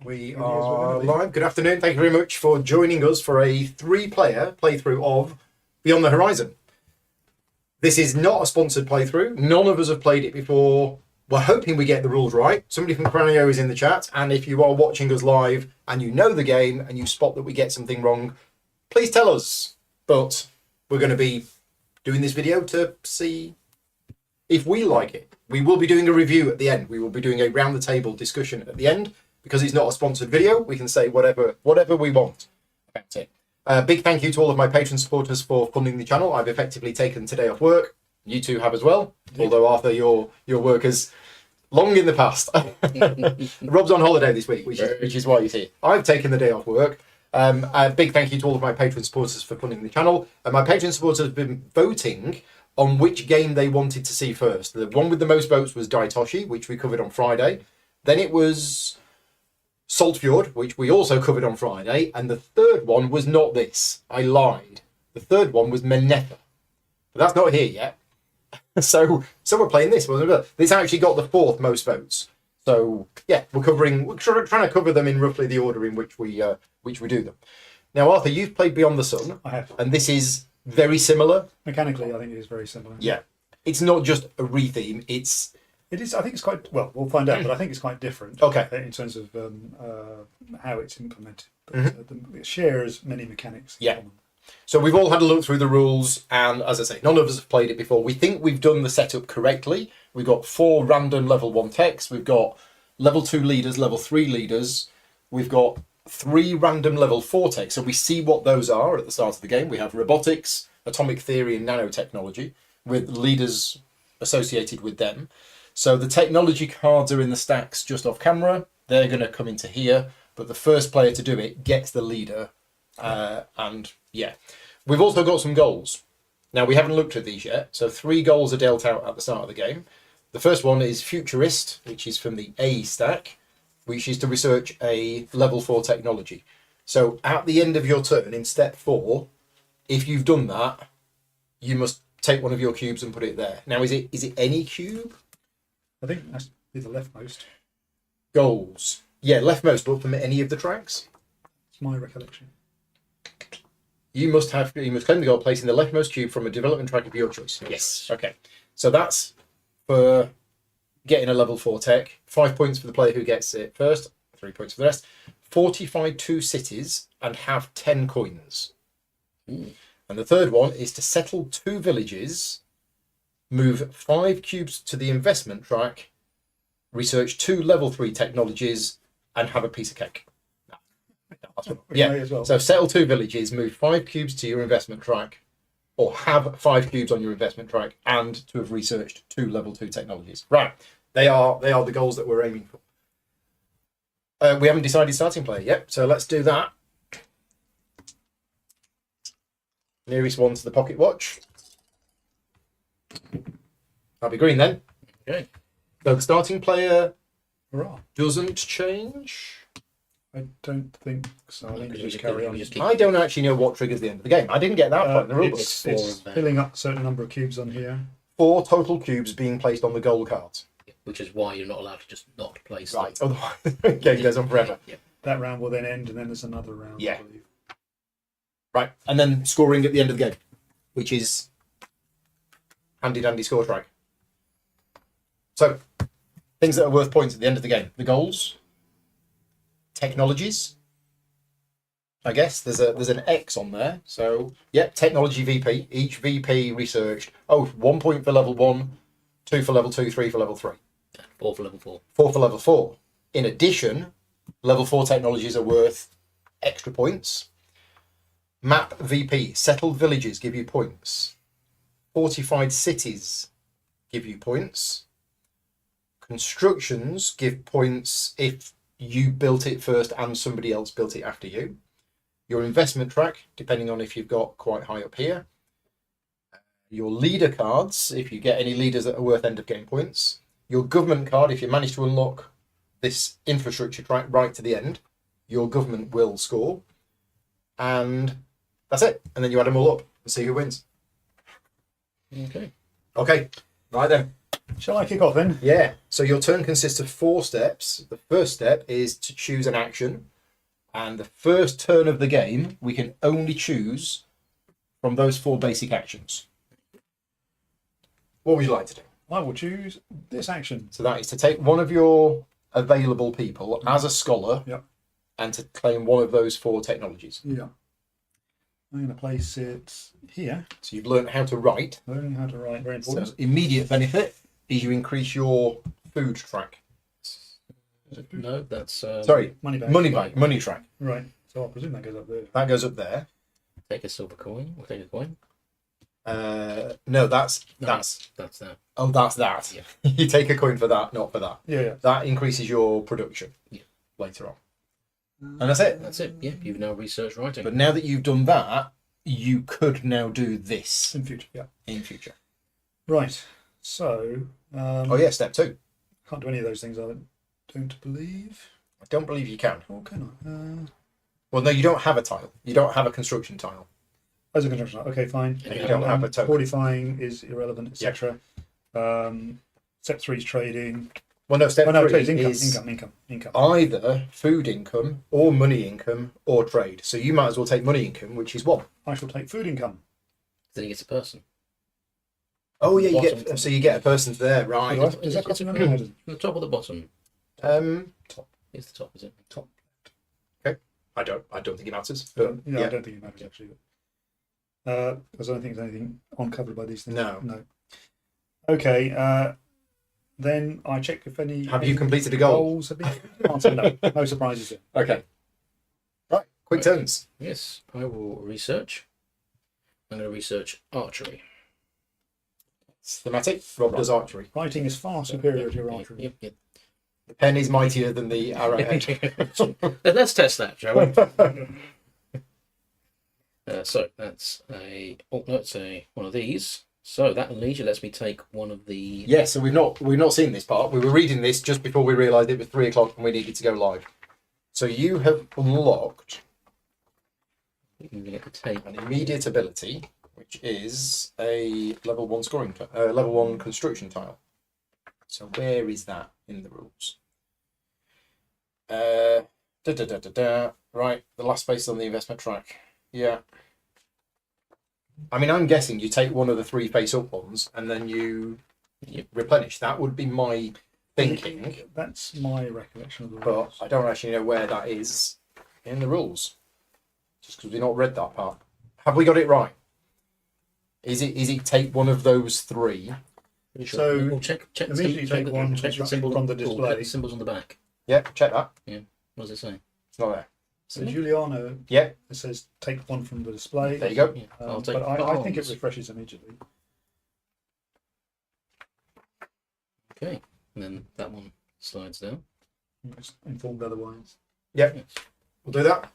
We are live. Good afternoon. Thank you very much for joining us for a 3-player playthrough of Beyond the Horizon. This is not a sponsored playthrough. None of us have played it before. We're hoping we get the rules right. Somebody from Cranio is in the chat, and if you are watching us live and you know the game and you spot that we get something wrong, please tell us. But we're going to be doing this video to see if we like it. We will be doing a review at the end. We will be doing a round the table discussion at the end. Because it's not a sponsored video, we can say whatever we want about it. Big thank you to all of my patron supporters for funding the channel. I've effectively taken today off work. You two have as well. Although Arthur, your work is long in the past. Rob's on holiday this week, which is why you see. I've taken the day off work. Big thank you to all of my patron supporters for funding the channel. My patron supporters have been voting on which game they wanted to see first. The one with the most votes was Daitoshi, which we covered on Friday. Then it was Saltfjord, which we also covered on Friday, and the third one was not this. I lied. The third one was Menetha. But that's not here yet. So we're playing this. This actually got the fourth most votes. So yeah, we're trying to cover them in roughly the order in which we do them. Now, Arthur, you've played Beyond the Sun. I have. And this is very similar. Mechanically, I think it is very similar. Yeah. It's not just a retheme, It is. I think it's quite well. We'll find out, but I think it's quite different. Okay. In terms of how it's implemented, but it shares many mechanics. Yeah. So we've all had a look through the rules, and as I say, none of us have played it before. We think we've done the setup correctly. We've got 4 random level 1 techs. We've got level 2 leaders, level 3 leaders. We've got 3 random level 4 techs. So we see what those are at the start of the game. We have robotics, atomic theory, and nanotechnology, with leaders associated with them. So the technology cards are in the stacks just off camera. They're going to come into here, but the first player to do it gets the leader. And yeah, we've also got some goals. Now, we haven't looked at these yet. So 3 goals are dealt out at the start of the game. The first one is Futurist, which is from the A stack, which is to research a level 4 technology. So at the end of your turn in step 4, if you've done that, you must take one of your cubes and put it there. Now, is it any cube? I think that's be the leftmost. Goals. Yeah, leftmost, but from any of the tracks. It's my recollection. You must claim the goal placing the leftmost cube from a development track of your choice. Yes. Okay. So that's for getting a level 4 tech. 5 points for the player who gets it first. 3 points for the rest. Fortify 2 cities and have 10 coins. And the third one is to settle 2 villages. Move 5 cubes to the investment track, research 2 level 3 technologies, and have a piece of cake. Yeah, well. So settle 2 villages, move 5 cubes to your investment track, or have 5 cubes on your investment track, and to have researched 2 level 2 technologies. Right, they are the goals that we're aiming for. We haven't decided starting player yet, so let's do that. Nearest one to the pocket watch. That'll be green then. Okay. So the starting player doesn't change. I don't think so. I think you just carry on. I don't actually know what triggers the end of the game. I didn't get that part in the rulebook. It's filling up a certain number of cubes on here. 4 total cubes being placed on the goal cards. Which is why you're not allowed to just not place them. Right, otherwise the game goes on forever. Yeah. That round will then end, and then there's another round. Yeah. I believe. Right, and then scoring at the end of the game, which is handy-dandy score track. So, things that are worth points at the end of the game. The goals. Technologies. I guess there's an X on there. So, yeah, technology VP. Each VP researched. 1 point for level 1, 2 for level 2, 3 for level 3. 4 for level 4. 4 for level 4. In addition, level 4 technologies are worth extra points. Map VP. Settled villages give you points. Fortified cities give you points. Constructions give points if you built it first and somebody else built it after you. Your investment track, depending on if you've got quite high up here. Your leader cards, if you get any leaders that are worth end of game points. Your government card, if you manage to unlock this infrastructure track right to the end, your government will score. And that's it. And then you add them all up and see who wins. Okay. Okay. Right then. Shall I kick off then? Yeah. So your turn consists of 4 steps. The first step is to choose an action. And the first turn of the game, we can only choose from those 4 basic actions. What would you like to do? I will choose this action. So that is to take one of your available people as a scholar Yep. and to claim one of those 4 technologies. Yeah. I'm going to place it here. So you've learned how to write. Learning how to write, very So important. immediate benefit is you increase your food track. No, that's Sorry, Money back. money track. Right. So I presume that goes up there. That goes up there. Take a silver coin. We'll take a coin. No, that's That's that. oh, that's that. Yeah. You take a coin for that, not for that. Yeah. That increases your production. Yeah. Later on. And that's it. That's it. Yeah, you've now researched writing. But now that you've done that, you could now do this In future. Yeah. in future. Right. So. Oh yeah, step 2. Can't do any of those things. I don't believe. I don't believe you can. Or can I? Well, no, you don't have a tile. You don't have a construction tile. As a construction. Okay, fine. And you don't have a token. Fortifying is irrelevant, etc. Step 3 is trading. Well, no, step Oh no, 3 trade is income. either food income or money income or trade. So you might as well take money income, which is 1. I shall take food income. Then he gets a person. Oh yeah, Bottom. so you get a person there, right? Does that cost me money? It's No, it doesn't. The top or the bottom? Top. It's the top, is it? Top. I don't think it matters. But Yeah, yeah. I don't think it matters actually. Because I don't think there's anything uncovered by these things. No. No. Okay. Then I check if any. Have you completed a goal? Goals have been answered. No. No surprises there. Okay. Right. Quick turns. Yes, I will research. I'm going to research archery. Thematic. Rob does archery. Writing is far superior to your archery. Yep, yep. The pen is mightier than the arrowhead. Let's test that, shall we? So that's it's one of these. So that leisure lets me take one of the. Yeah. So we've not seen this part. We were reading this just before we realised it was 3 o'clock and we needed to go live. So you have unlocked You can get to take. an immediate ability, which is a level 1 level 1 construction tile. So where is that in the rules? Right, the last space on the investment track. Yeah. I mean, I'm guessing you take one of the 3 face-up ones and then you Yep. replenish. That would be my thinking, That's my recollection of the but rules. I don't actually know where that is in the rules. Just because we've not read that part. Have we got it right? Is it take one of those 3? Pretty So, We'll check immediately take one check the symbol from the check display. the symbols on the back. Yeah, check that. What does it say? It's not there. So Giuliano, Yeah, it says take one from the display. there you go. Yeah, I'll take. But I think it farms. refreshes immediately. Okay, and then that one slides down. I'm just informed otherwise. Yep, Yes. we'll do that.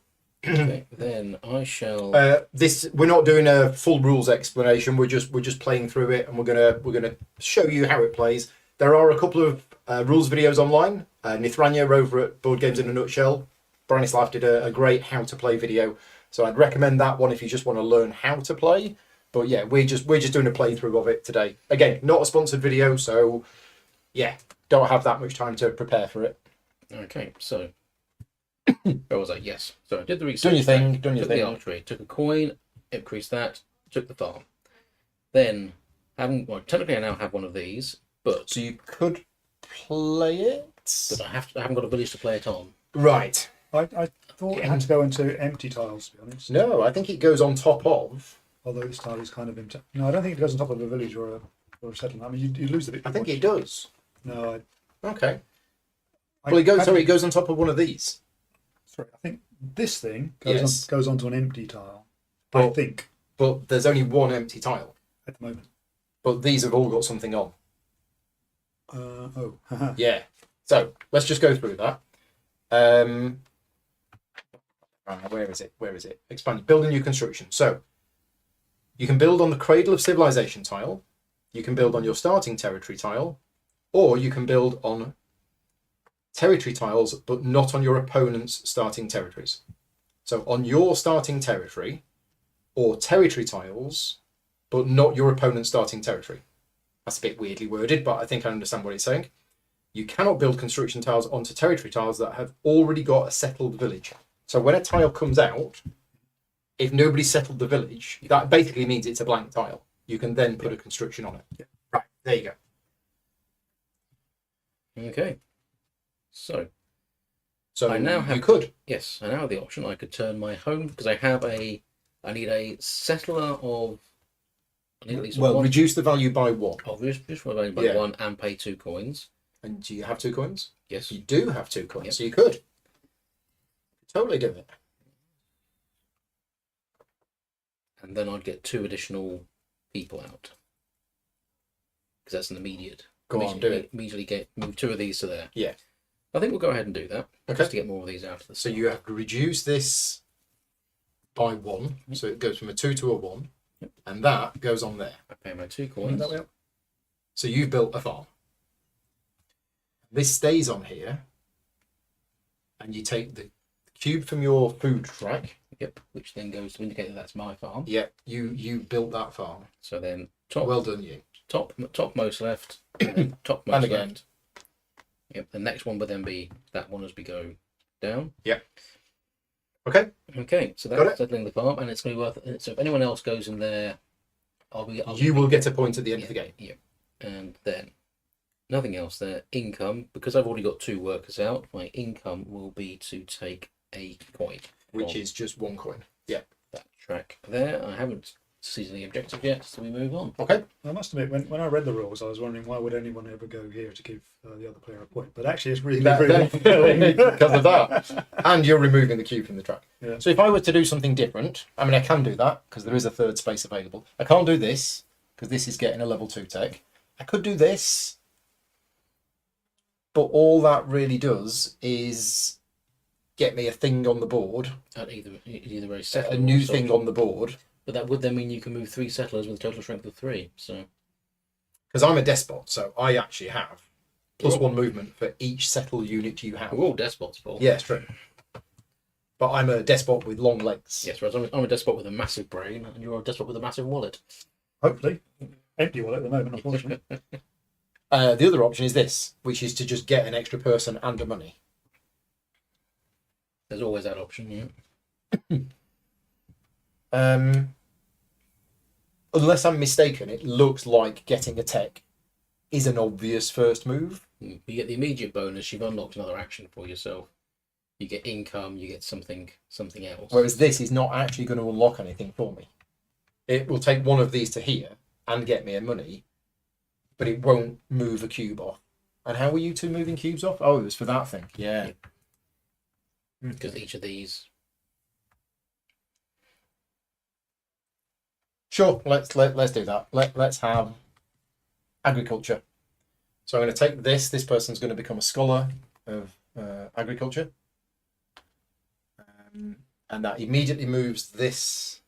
Okay, then I shall. We're not doing a full rules explanation. We're just playing through it, and we're gonna show you how it plays. There are a couple of rules videos online. Nithranya over at Board Games in a Nutshell. Branislav did a great how to play video, so I'd recommend that one if you just want to learn how to play. But yeah, we're just doing a playthrough of it today. Again, not a sponsored video, so yeah, don't have that much time to prepare for it. Okay, so. Where was I? Yes. So I did the research. Done your thing. Took Done your the thing. archery. Took a coin. Increased that. Took the farm. Then, technically I now have one of these, but So you could play it. I haven't got a village to play it on. Right. I thought it had to go into empty tiles, to be honest. No, I think it goes on top of. Although this tile is kind of empty. No, I don't think it goes on top of a village or a settlement. I mean, you lose the bit. I think it does. No, Okay. I Well, it goes. I Sorry, it think- goes on top of one of these. Sorry, I think this thing Yes. goes onto an empty tile. I But, think but there's only one empty tile. at the moment. But these have all got something on. Haha. Yeah. So let's just go through that. Where is it? Where is it? Expand. Build a new construction. So you can build on the Cradle of Civilization tile. You can build on your starting territory tile, or you can build on territory tiles, but not on your opponent's starting territories. So on your starting territory, or territory tiles, but not your opponent's starting territory. That's a bit weirdly worded, but I think I understand what it's saying. You cannot build construction tiles onto territory tiles that have already got a settled village. So when a tile comes out, if nobody settled the village, that basically means it's a blank tile. You can then put a construction on it. Yeah. Right, there you go. Okay. So So I now have you could. Yes, I now have the option. I could turn my home because I need a settler of. I need at least Well, one. reduce the value by 1. Oh, reduce my value by Yeah. 1 and pay 2 coins. And do you have 2 coins? Yes. You do have 2 coins, Yep. so you could. Totally do it. And then I'd get 2 additional people out because that's an immediate. Go on, do it. Immediately move 2 of these to there. Yeah. I think we'll go ahead and do that. Okay. Just to get more of these out of the. So you have to reduce this by 1. So it goes from a 2 to a 1. Yep. And that goes on there. I pay my 2 coins. That way up. So you've built a farm. This stays on here. And you take the cube from your food track. Yep. Which then goes to indicate that that's my farm. Yep, you built that farm. So then top. Well done, you. Topmost left. And then topmost And again. left. Yep. The next one would then be that one as we go down. Yep. Okay. Okay. So Got it. that's settling the farm, and it's going to be worth it. So if anyone else goes in there, You will get a point at the end of the game. Yeah. And then nothing else there. Income, because I've already got 2 workers out, my income will be to take a coin. Which from is just 1 coin. Yeah. that track there. I haven't seized any objective yet, so we move on. Okay. I must admit, when I read the rules, I was wondering why would anyone ever go here to give the other player a point. But actually, it's really, really fulfilling. Because of that. And you're removing the cube from the track. Yeah. So if I were to do something different, I mean, I can do that because there is a 3rd space available. I can't do this because this is getting a level 2 tech. I could do this. But all that really does is get me a thing on the board, At either a a settler new or thing soldier. on the board. But that would then mean you can move 3 settlers with a total strength of 3. So Because I'm a despot, so I actually have plus Cool. 1 movement for each settle unit you have. we're all despots, Paul. Yeah, it's true. But I'm a despot with long legs. Yes, whereas I'm a despot with a massive brain, and you're a despot with a massive wallet. Hopefully. Empty wallet at the moment, unfortunately. The other option is this, which is to just get an extra person and a money. There's always that option, yeah. Unless I'm mistaken, it looks like getting a tech is an obvious first move. You get the immediate bonus. You've unlocked another action for yourself. You get income. You get something else. Whereas this is not actually going to unlock anything for me. It will take one of these to here and get me a money, but it won't move a cube off. And how were you 2 moving cubes off? Oh, it was for that thing. Yeah. Because each of these. Sure, let's do that. Let's have agriculture. So I'm going to take this. This person's going to become a scholar of agriculture. And that immediately moves this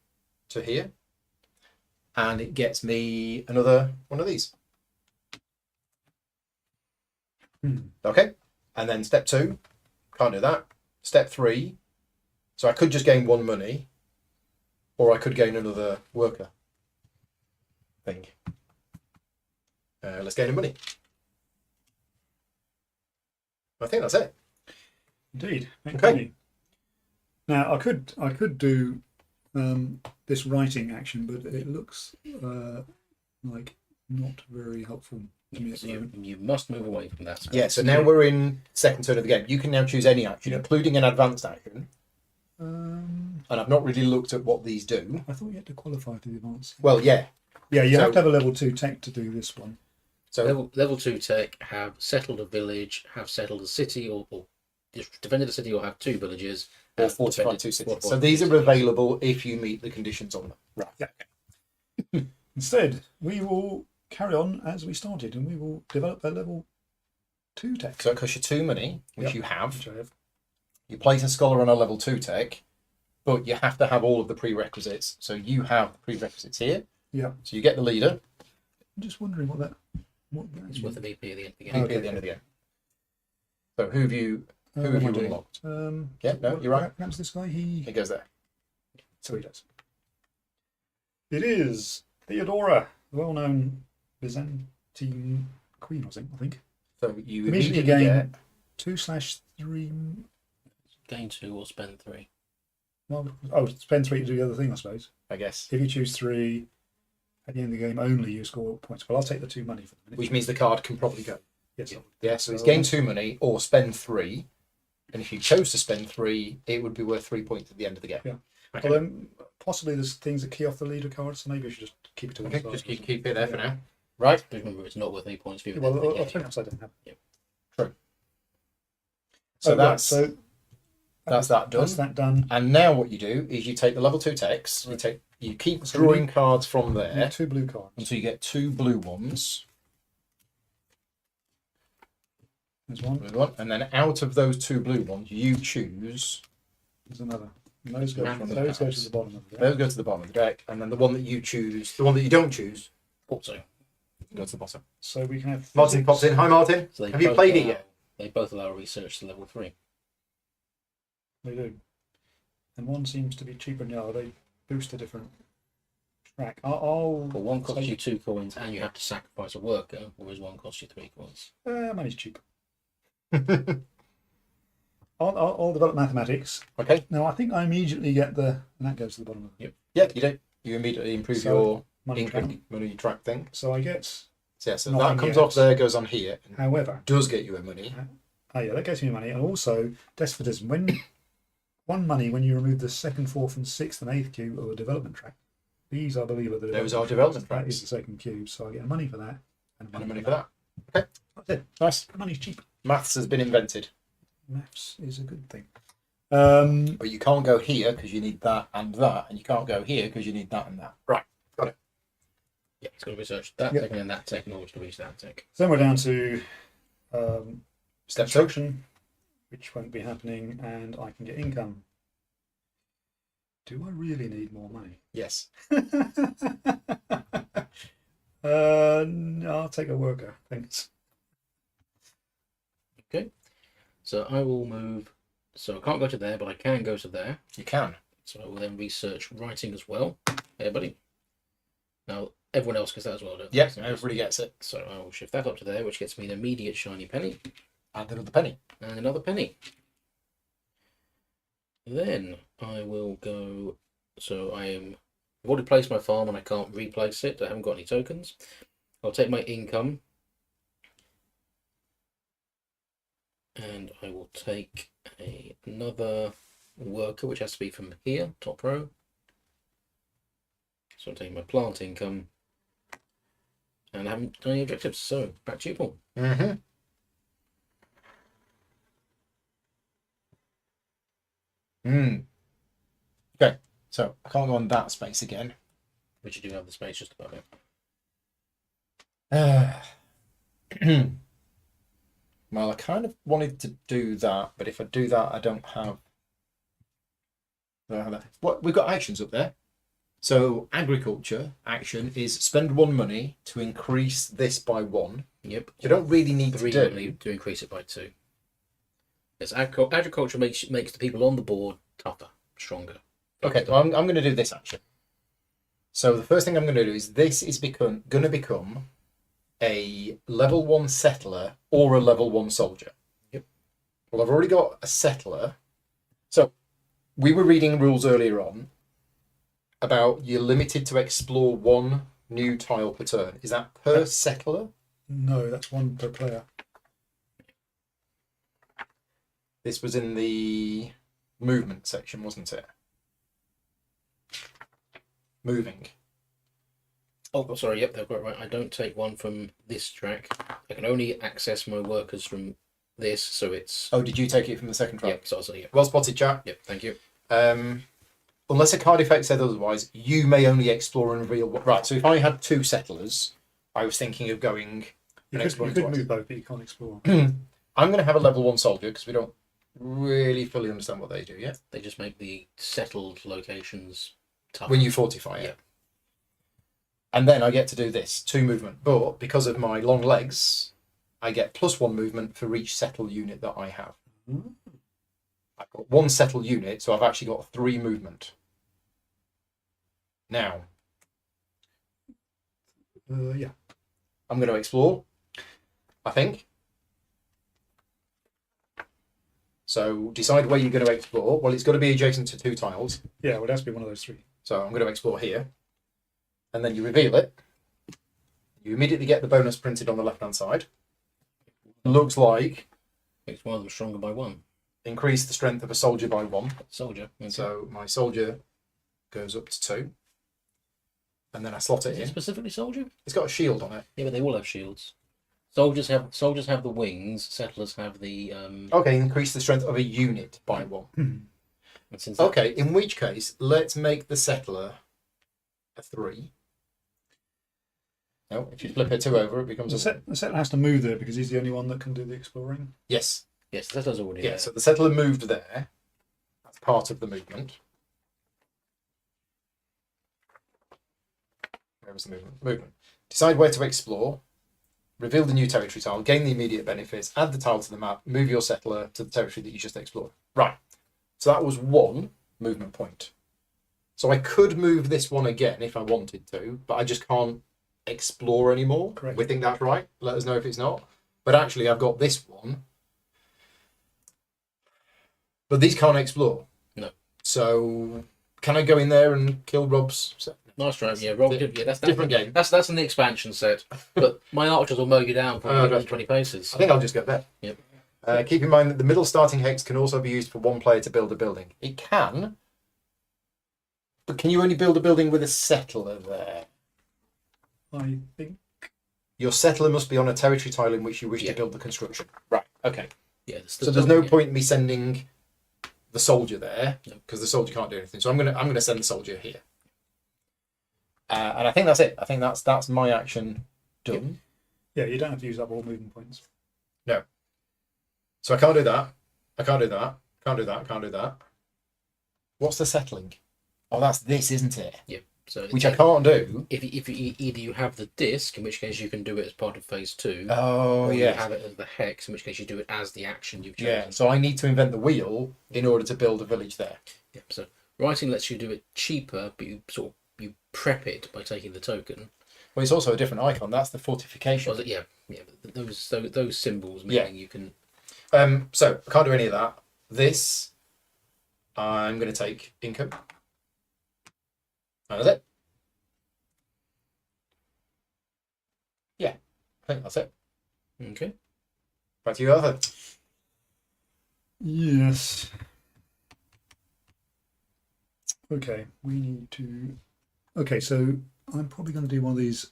to here. And it gets me another one of these. Okay. And then step 2, can't do that. Step 3, so I could just gain 1 money, or I could gain another worker thing. Let's gain a money. I think that's it. Indeed. Okay. You. Now I could do this writing action, but it looks like not very helpful to me at So the moment. you must move away from that. Yeah, so now we're in second turn of the game. You can now choose any action, including an advanced action. And I've not really looked at what these do. I thought you had to qualify for the advance. Well, yeah. Yeah, you So- have to have a level 2 tech to do this one. So level 2 tech, have settled a village, have settled a city, or defended a city, or have 2 villages, or have fortify defended- 2 cities. fortified So these 2 are cities. available if you meet the conditions on them. Right. Yeah. Instead, we will carry on as we started, and we will develop a level 2 tech. So it costs you 2 money, which Yep. you have. Which I have. You place a scholar on a level 2 tech, but you have to have all of the prerequisites. So you have the prerequisites here. Yeah. So you get the leader, I'm just wondering what that It's worth a BP at the end of the game. VP Okay. at the end of the game. So who have you what have am I you doing? unlocked? Um, Yeah, no, you're right. Perhaps this guy, It goes there. So he does. It is Theodora, the well-known team queen, I think. So you Immediately immediately gain get 2/3. Gain 2 or spend 3. Well, oh, spend 3 to do the other thing, I suppose. I guess. If you choose 3, at the end of the game only you score points. But I'll take the 2 money for the minute. Which means the card can probably go. Yes. Yeah, so it's gain 2 money or spend 3. And if you chose to spend 3, it would be worth 3 points at the end of the game. Yeah. Okay. Well, then possibly there's things that key off the leader card, so maybe I should just keep it to one Okay, side. just keep it there for Yeah. now. Right. Remember, it's not worth any points for you. Well, at the end I'll of the turn game. it upside down. True. So Right, that's so that done. that's that done. And now what you do is you take the level 2 text, Right. you keep So we drawing need- cards from there 2 blue cards. until you get 2 blue ones. There's one. Blue one, and then out of those 2 blue ones, you choose. There's another. And those go From the to cards. the bottom of the deck. Those go to the bottom of the deck, and then the one that you choose, the one that you don't choose, Also, goes to the bottom. So we can have Martin pops in. Hi, Martin. so they Have you both played it allow- yet? They both allow research to level 3. They do. And one seems to be cheaper than the other. They boost a different track. I'll But one costs say- you 2 coins and you have to sacrifice a worker, whereas one costs you 3 coins. money's cheap. I'll develop mathematics. Okay. Now I think I immediately get and that goes to the bottom of the Yeah, you do. You immediately improve So, your money track. money track thing. So I get, So, yeah, so Nothing that comes yet. off there, goes on here, and however, does get you a money. that gets me money, and also despotism. When 1 money when you remove the 2nd, 4th, and 6th and 8th cube of a development track. These, I believe, are the Those are development That tracks. is the 2nd cube, so I get money for that, And money for that. Okay, That's it. nice. Money's cheap. Maths has been invented. Maths is a good thing. But you can't go here because you need that, and you can't go here because you need that and that. Right, got it. Yeah, it's got to research that Yep. tech and then that tech in order to reach that tech. So then we're down to Step 2. construction, which won't be happening, and I can get income. Do I really need more money? Yes. No, I'll take a worker. Thanks. Okay, so I will move. So I can't go to there, but I can go to there. You can. So I will then research writing as well. Hey, buddy. Now everyone else gets that as well, don't they? Yep, So- everybody gets it. So I will shift that up to there, which gets me an immediate shiny penny And another penny. and another penny. Then I will go. So I've already placed my farm and I can't replace it. I haven't got any tokens. I'll take my income. And I will take another worker, which has to be from here, top row. So I'm taking my plant income. And I haven't done any objectives, so back to you, Paul. Mm-hmm. Okay, so I can't go on that space again. Which you do have the space just above it. Well, I kind of wanted to do that, but if I do that, I don't have. What we've got actions up there. So agriculture action is spend 1 money to increase this by 1. Yep. You don't really need 3 to money do. to increase it by 2. Yes, agriculture makes the people on the board tougher, stronger. Okay, well, I'm going to do this action. So the first thing I'm going to do is this is going to become a level 1 settler or a level 1 soldier. Yep. Well, I've already got a settler. So we were reading rules earlier on about you're limited to explore 1 new tile per turn. Is that per settler? No, that's 1 per player. This was in the movement section, wasn't it? Moving. Oh, sorry, yep, they've got it right. I don't take 1 from this track. I can only access my workers from this, so it's... Oh, did you take it from the second track? Yep, so I'll say, yep. Well spotted, chat. Yep, thank you. Unless a card effect said otherwise, you may only explore and reveal. Right, so if I had 2 settlers, I was thinking of going You and could exploring twice. move both, but you can't explore. I'm going to have a level 1 soldier because we don't really fully understand what they do yet. They just make the settled locations tough. When you fortify it. Yeah. And then I get to do this 2 movement, but because of my long legs, I get +1 movement for each settled unit that I have. Mm. I've got 1 settled unit, so I've actually got 3 movement. Now, Yeah. I'm going to explore, I think. So decide where you're going to explore. Well, it's got to be adjacent to 2 tiles. Yeah, well, it has to be one of those 3. So I'm going to explore here. And then you reveal it. You immediately get the bonus printed on the left-hand side. Looks like Makes one of them stronger by 1. increase the strength of a soldier by 1. Soldier. Okay. So my soldier goes up to 2. And then I slot it Is it in. specifically soldier? It's got a shield on it. Yeah, but they all have shields. Soldiers have the wings. Settlers have the. Okay, increase the strength of a unit by 1. And since that- Okay, in which case, let's make the settler a 3. No, if you flip a 2 over, it becomes a... The settler has to move there because he's the only one that can do the exploring. Yes. Yes, settlers already. Yeah, there. so the settler moved there. That's part of the movement. Where was the movement? Movement. Decide where to explore. Reveal the new territory tile. Gain the immediate benefits. Add the tile to the map. Move your settler to the territory that you just explored. Right. So that was 1 movement point. So I could move this one again if I wanted to, but I just can't explore anymore. Correct. We think that's right. Let us know if it's not. But actually, I've got this one. But these can't explore. No. So can I go in there and kill Rob's? Nice try. Yeah, Rob. Yeah, that's Different game. That's in the expansion set. But my archers will mow you down for Oh, that's 20 paces. I think I'll just go there. Yep. Keep in mind that the middle starting hex can also be used for 1 player to build a building. It can, but can you only build a building with a settler there? I think. Your settler must be on a territory tile in which you wish Yeah. to build the construction. Right. Okay. Yeah. So there's no point in me sending the soldier there No. because the soldier can't do anything. So I'm gonna send the soldier here. And I think that's it. I think that's my action done. Yeah, you don't have to use up all movement points. So I can't do that. I can't do that. Can't do that. Can't do that. What's the settling? Oh, that's this, isn't it? Yeah. So Which I can't do. If either you have the disc, in which case you can do it as part of phase 2. Oh, or you yeah. have it as the hex, in which case you do it as the action you've chosen. Yeah. So I need to invent the wheel in order to build a village there. Yeah, so writing lets you do it cheaper, but you prep it by taking the token. Well, it's also a different icon. That's the fortification. Was it? Yeah. But those symbols Yeah. meaning you can. So I can't do any of that. This, I'm going to take income. And that's it. Yeah, I think that's it. Okay. Back to you, Arthur. Yes. Okay, we need to. Okay, so I'm probably going to do one of these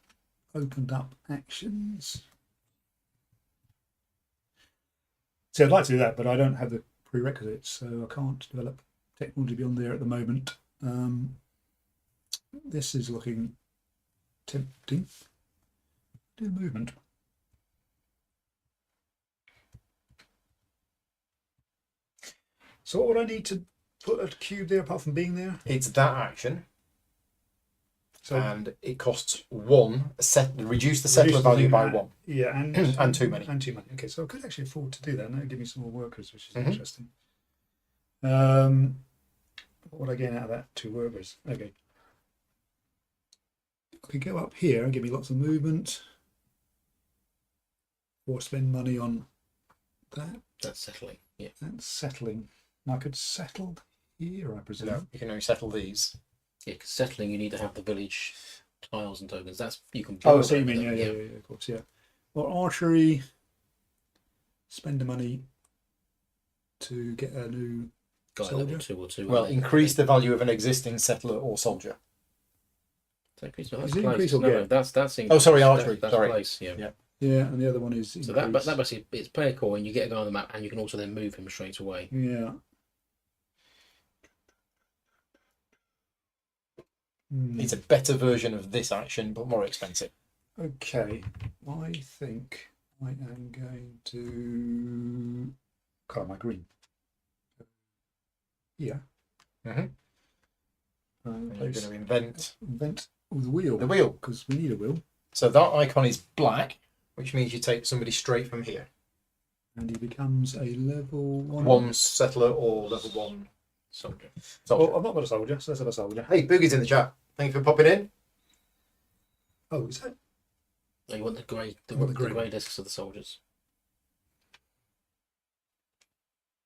opened up actions. See, I'd like to do that, but I don't have the prerequisites, so I can't develop technology beyond there at the moment. This is looking tempting. Do movement. So what would I need to put a cube there apart from being there? It's that action, So and it costs 1. Reduce the settler reduce the value thing by at- 1. Yeah, and And too many. And too many. Okay, so I could actually afford to do that. And that would give me some more workers, which is Mhm. interesting. What would I gain out of that? 2 workers. Okay. I could go up here and give me lots of movement, or spend money on that. That's settling. Yeah. That's settling. And I could settle here, I presume. No, you can only settle these. Yeah, because settling you need to have the village tiles and tokens. That's you can. Oh, build so you over mean them, yeah, of course, yeah. Or archery. Spend the money to get a new. Guy Soldier? level 2 or 2. Well, and then- increase the value of an existing settler or soldier. Increase, no, Is that's it place. increase or No, get? that's Oh, sorry, archery. That's Sorry. place. Yeah. Yeah. Yeah, and the other one is. So that increase. basically it's play a coin. You get a guy on the map, and you can also then move him straight away. Yeah. It's a better version of this action, but more expensive. Okay, I think I am going to color my green. Yeah. Mhm. And you're Place going to invent invent with the wheel the wheel. because we need a wheel, So that icon is black, which means you take somebody straight from here. and he becomes a level 1. 1 settler or level 1 Soldier. soldier. Oh, I've not got a soldier, so let's have a soldier. Hey, Boogie's in the chat. Thank you for popping in. Oh, is that? Oh, you want the grey, the, I want the the grey. grey discs of the soldiers.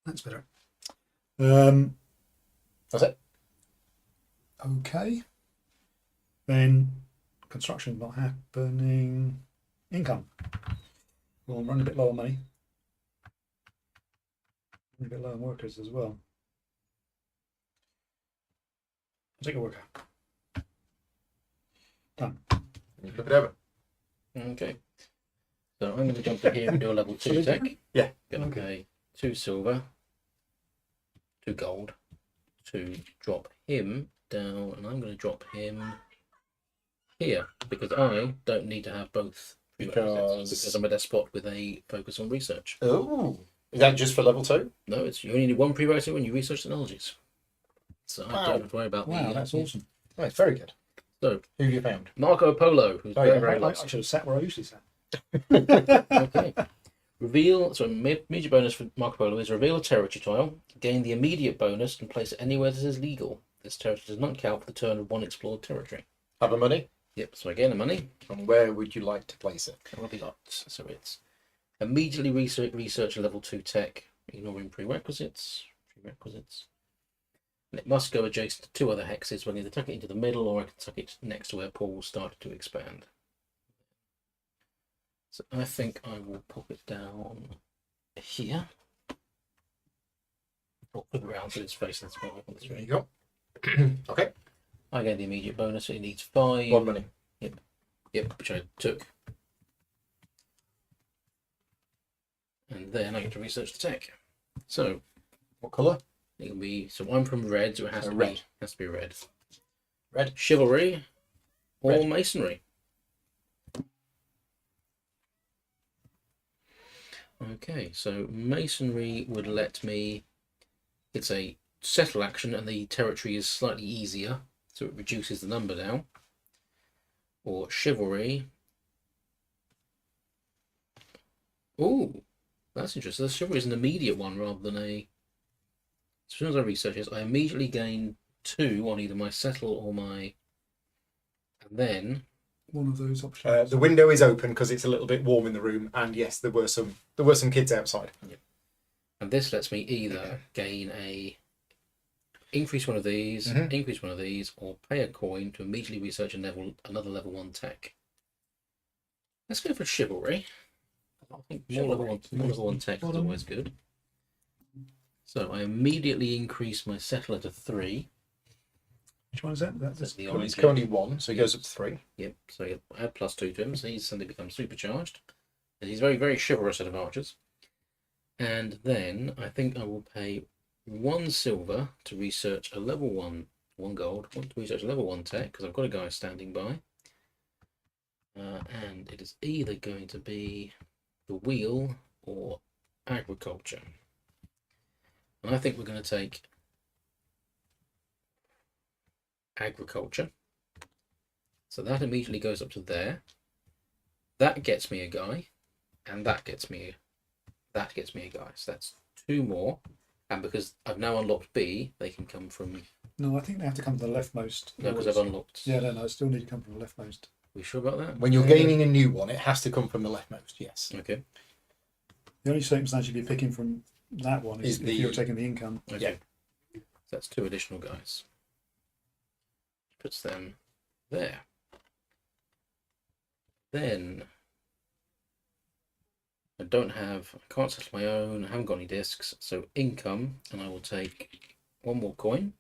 That's better. That's it. Okay. Then construction not happening. Income. Well, I'm running a bit low on money. A bit low on workers as well. I'll take a worker. Done. You flip it over. Okay. So I'm going to jump to here and do a level 2 tech. Yeah. Going to pay 2 silver, 2 gold to drop him down, and I'm going to drop him here because I don't need to have both because I'm a despot with a focus on research. Oh, is that just for level 2? No, it's you only need 1 prerequisite when you research technologies. So I don't have to worry about Wow, that's awesome. Oh, it's very good. So Who have you found? Marco Polo, who's Oh, very, yeah, very I lost. should have sat where I usually sat. Okay. Reveal, so major bonus for Marco Polo is reveal a territory tile, gain the immediate bonus and place it anywhere that is legal. This territory does not count for the turn of 1 explored territory. Have a money. Yep, so I gain the money. And where would you like to place it? What have we got? So it's immediately research a level 2 tech, ignoring prerequisites. And it must go adjacent to 2 other hexes. We'll either tuck it into the middle or I can tuck it next to where Paul started to expand. So I think I will pop it down here. Or flip it around so it's facing this way. There you go. Okay. I get the immediate bonus. It needs 5. 1 money. Yep, which I took. And then I get to research the tech. So What colour? it can be, so I'm from red, so it has So to red. be has to be red. Red. Chivalry or Red. masonry. Okay, so masonry would let me, it's a settle action and the territory is slightly easier, so it reduces the number down. Or chivalry. Oh, that's interesting. The chivalry is an immediate one rather than a. As soon as I research this, I immediately gain 2 on either my settle or my. And then. One of those options. The window is open because it's a little bit warm in the room, and yes, there were some kids outside. And this lets me either gain a. Increase one of these, increase one of these, or pay a coin to immediately research another level 1 tech. Let's go for chivalry. I think more level 1 tech is always good. So I immediately increase my settler to 3. Which one is that? That's the Well, orange. it's currently 1, so he goes up to 3. Yep, so you add +2 to him, so he suddenly becomes supercharged. And he's very, very chivalrous set of archers. And then I think I will pay 1 silver to research a level 1 gold, to research a level 1 tech, because I've got a guy standing by. And it is either going to be the wheel or agriculture. And I think we're going to take agriculture. So that immediately goes up to there. That gets me a guy, and that gets me a guy. So that's 2 more. And because I've now unlocked B, they can come from. No, I think they have to come to the leftmost. No, because I've unlocked. Yeah, no, I still need to come from the leftmost. We sure about that? When you're gaining a new one, it has to come from the leftmost, yes. Okay. The only circumstance you'd be picking from that one is if you're taking the income. Okay. So that's 2 additional guys. Puts them there. Then I can't settle my own, I haven't got any discs, so income, and I will take 1 more coin.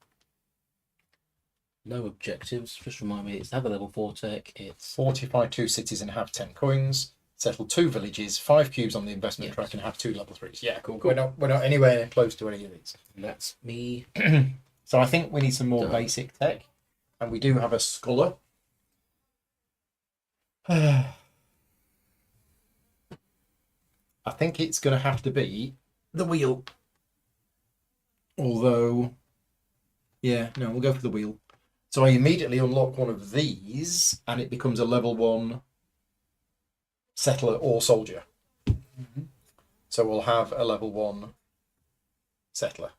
No objectives, just remind me, it's to have a level 4 tech, it's Fortify 2 cities and have 10 coins. Settle 2 villages, 5 cubes on the investment track, and have 2 level 3s. Yeah, cool. We're not anywhere close to any of these. and that's me. So I think we need some more Done. basic tech, and we do have a scholar. I think it's going to have to be the wheel. Although, yeah, no, we'll go for the wheel. So I immediately unlock one of these, and it becomes a level 1 settler or soldier. So we'll have a level 1 settler.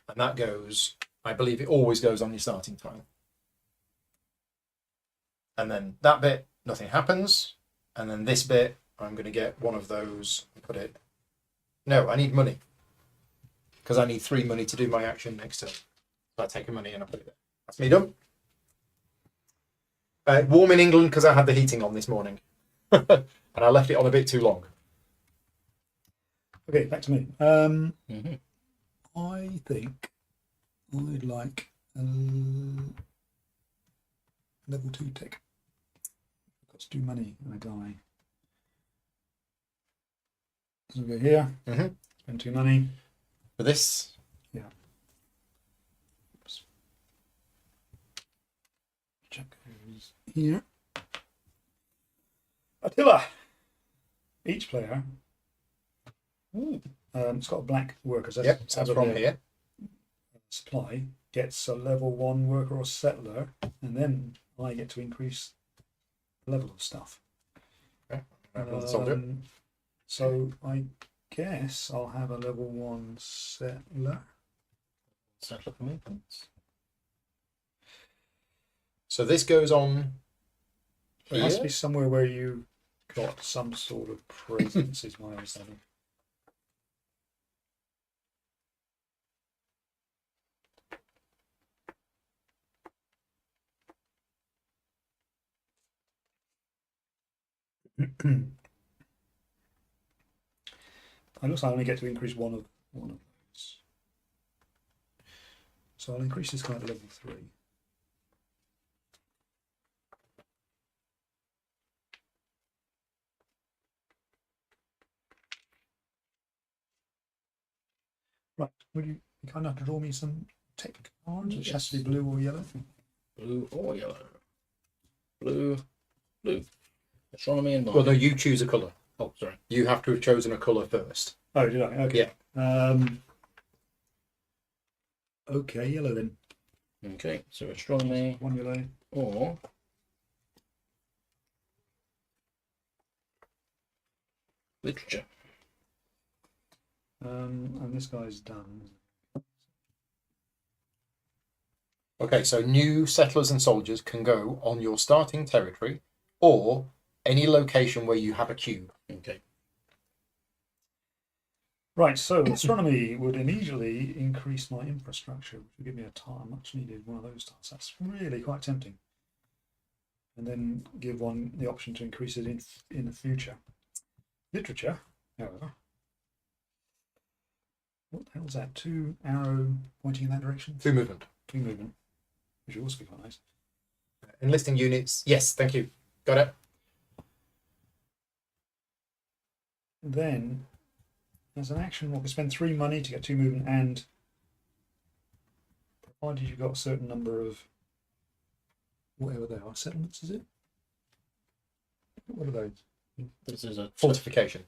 And that goes, I believe it always goes on your starting tile. And then that bit, nothing happens. And then this bit, I'm going to get one of those and put it... No, I need money. Because I need 3 money to do my action next turn. So I take a money and I put it there. That's me done. Warm in England because I had the heating on this morning. And I left it on a bit too long. Okay, back to me. Mhm. I think I'd like a level 2 tech. I've got to do money and a guy. So we'll go here, spend 2 money. For this, Yeah. Oops. Check goes here. Attila. Each player. It's got a black worker. So yep, as that's of from their here. supply gets a level 1 worker or settler, and then I get to increase the level of stuff. Okay. Another soldier. So I guess I'll have a level 1 settler. Settler for me, please. So this goes on It has to here. be somewhere where you got some sort of presence, is my understanding. It looks like I only get to increase one of those. So I'll increase this guy to level 3. Right, would you be kind enough to draw me some tech cards, which has to be blue or yellow? Blue or yellow? Blue. Astronomy and Well, no, mining. you choose a colour. Oh, sorry. You have to have chosen a colour first. Oh, did I? Okay. Yeah. Okay, yellow then. Okay, so astronomy 1 yellow. or literature. And this guy's done. Okay, so new settlers and soldiers can go on your starting territory or any location where you have a cube. Okay. Right, so astronomy would immediately increase my infrastructure, which would give me a tile, much needed one of those tiles. That's really quite tempting. And then give one the option to increase it in the future. Literature, however. What the hell is that? 2 arrow pointing in that direction? 2 movement. 2 movement. Which would also be quite nice. Enlisting units. Yes, thank you. Got it. Then, as an action, we can spend 3 money to get 2 movement, and provided you've got a certain number of whatever they are, settlements, is it? What are those? This is a Fortification.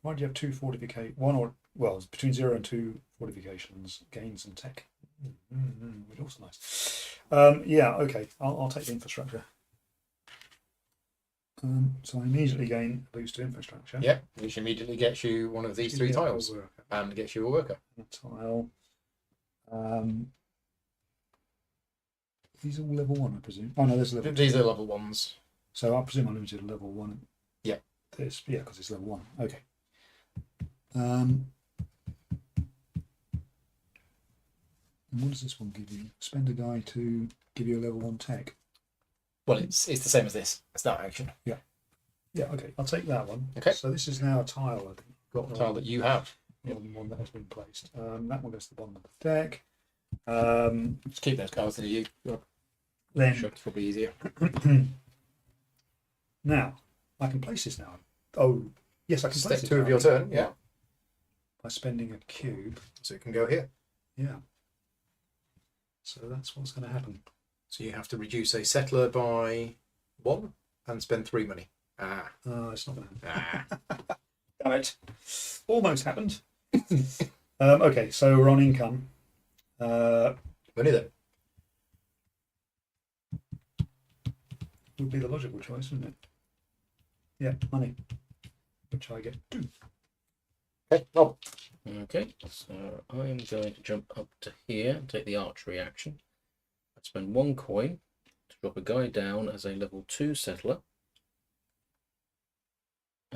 Why do you have 2 fortification? One or, well, it's between 0 and 2 fortifications, gains and tech. Which is also nice. Yeah, okay, I'll take the infrastructure. So I immediately gain a boost to infrastructure. Yep, which immediately gets you one of these 3 tiles and gets you a worker. A tile. These are all level 1, I presume. Oh no, there's level 2. These are level 1s. So I presume I'm limited to level 1. Yeah. This, yeah, because it's level 1. Okay. And what does this one give you? Spend a guy to give you a level 1 tech. Well, it's the same as this. It's that action. Yeah, okay, I'll take that one. Okay. So this is now a tile, I think. Got the tile that you have. More than one that has been placed. That one goes to the bottom of the deck. Just keep those cards to you. Then Sure, it's probably easier. now I can place this now. Oh, yes, I can Step place it 2 of now. your turn. Yeah. By spending a cube. So it can go here. Yeah. So that's what's going to happen. So you have to reduce a settler by 1 and spend 3 money. Ah. It's not going to Ah. happen. Damn it. Almost happened. Okay, so we're on income. Money then. Would be the logical choice, wouldn't it? Yeah, money. Which I get 2. Okay, Rob. Okay, so I'm going to jump up to here and take the archery action. I spend 1 coin to drop a guy down as a level 2 settler.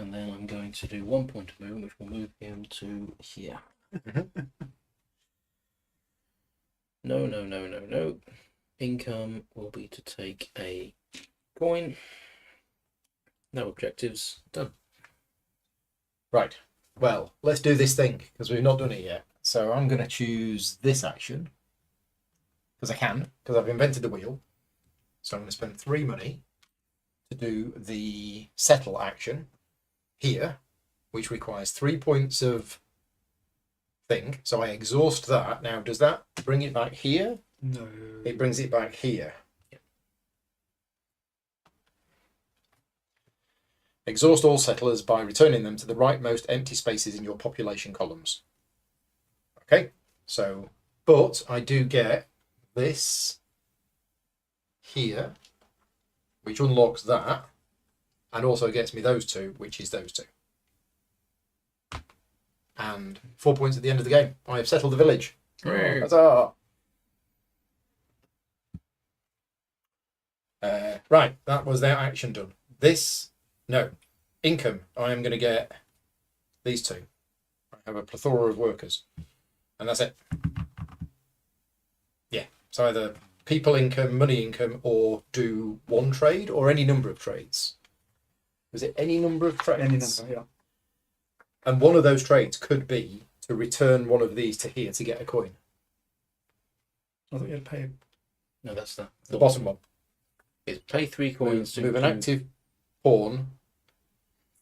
And then I'm going to do 1 point of movement, which will move him to here. No. Income will be to take a coin. No objectives. Done. Right. Well, let's do this thing because we've not done it yet. So I'm going to choose this action because I can, because I've invented the wheel. So I'm going to spend 3 money to do the settle action here, which requires 3 points of thing. So I exhaust that. Now, does that bring it back here? No. It brings it back here. Exhaust all settlers by returning them to the rightmost empty spaces in your population columns. Okay, so, but I do get this here, which unlocks that, and also gets me those two, which is those two. And 4 points at the end of the game. I have settled the village. Huzzah! Right, that was their action done. No, income. I am going to get these two. I have a plethora of workers, and that's it. Yeah, so either people income, money income, or do one trade or any number of trades. Was it any number of trades? Any number, yeah. And one of those trades could be to return one of these to here to get a coin. I thought you had to pay. No, that's the Bottom one. Is pay 3 coins to Move an active pawn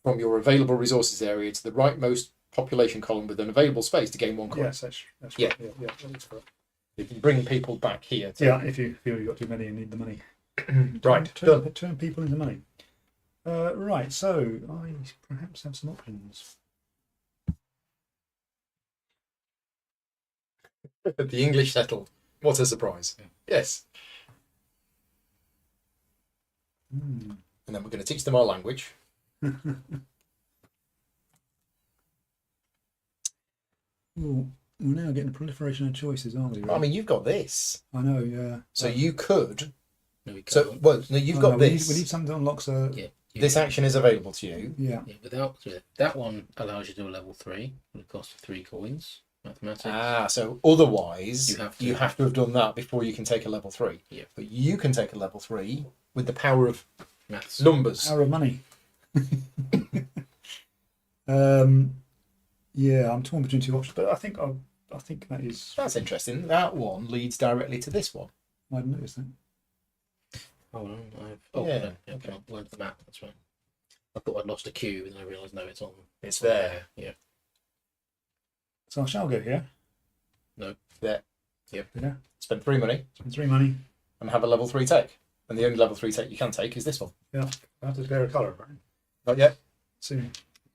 from your available resources area to the rightmost population column with an available space to gain 1 coin. Yes, that's Yeah. right. Yeah, that's correct. You can bring people back here. If you feel you've got too many and need the money. Right, done. Turn people into money. Right, so I perhaps have some options. The English settled. What a surprise. Yeah. Yes. Hmm. And then we're going to teach them our language. Well, we're now getting a proliferation of choices, aren't we? I mean, you've got this. I know, yeah. So you could. No, we can't. So, well, no, you've Oh, got no, this. We need something that unlocks a. Yeah. This action is available to you. Yeah. Without that one allows you to do a level 3 with a cost of 3 coins. Mathematics. So otherwise, You have to. have to have done that before you can take a level 3. Yeah. But you can take a level 3 with the power of Maths. numbers. Power of money. Yeah, I'm torn between two options, but I think that is. That's interesting. That one leads directly to this one. I hadn't noticed that. Hold on, Yeah, I can't learn the map. That's right. I thought I'd lost a cube, and I realised no, it's on. It's there. Yeah. So I shall go here. There. Yep. Yeah. Spend 3 money Spend 3 money. and have a level 3 take. And the only level 3 take you can take is this one. Yeah. I have to declare a colour, right? Not yet. Soon.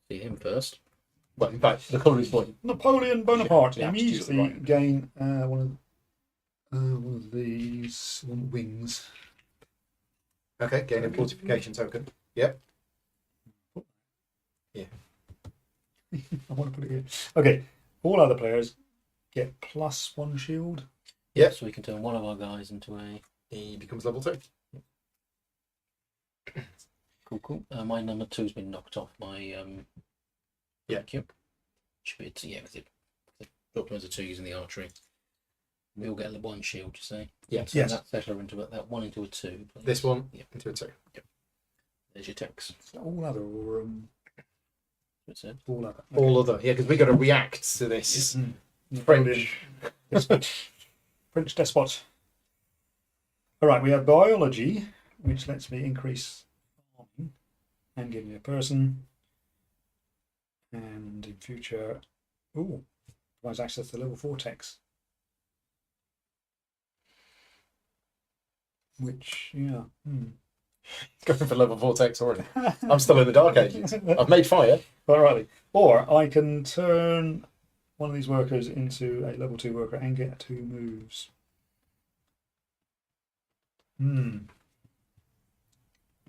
See him first. Well, in fact, the colour is blue. Napoleon Bonaparte Yeah, you have to choose the immediately right. gain one of these wings. Okay, gain a fortification token. Yep. Yeah. I want to put it here. Okay. All other players get +1 shield. Yep. So we can turn one of our guys into a. He becomes level 2. Cool. My number 2's been knocked off my Yeah. cube. Should be because it dropped him as a 2 using the archery. We all get 1 shield, you say? Yeah. So Yes. that settler into that 1 into a 2. Please. This one Yep. into a 2. There's your text. All other or That's it. all other. All other. Yeah, because we got to react to this Napoleon. French. French despot. All right, we have biology, which lets me increase farming and give me a person. And in future, provides access to level 4 techs. Which, yeah. Going for level 4 takes already. I'm still in the Dark Ages. I've made fire. Quite rightly. Or I can turn one of these workers into a level 2 worker and get 2 moves. I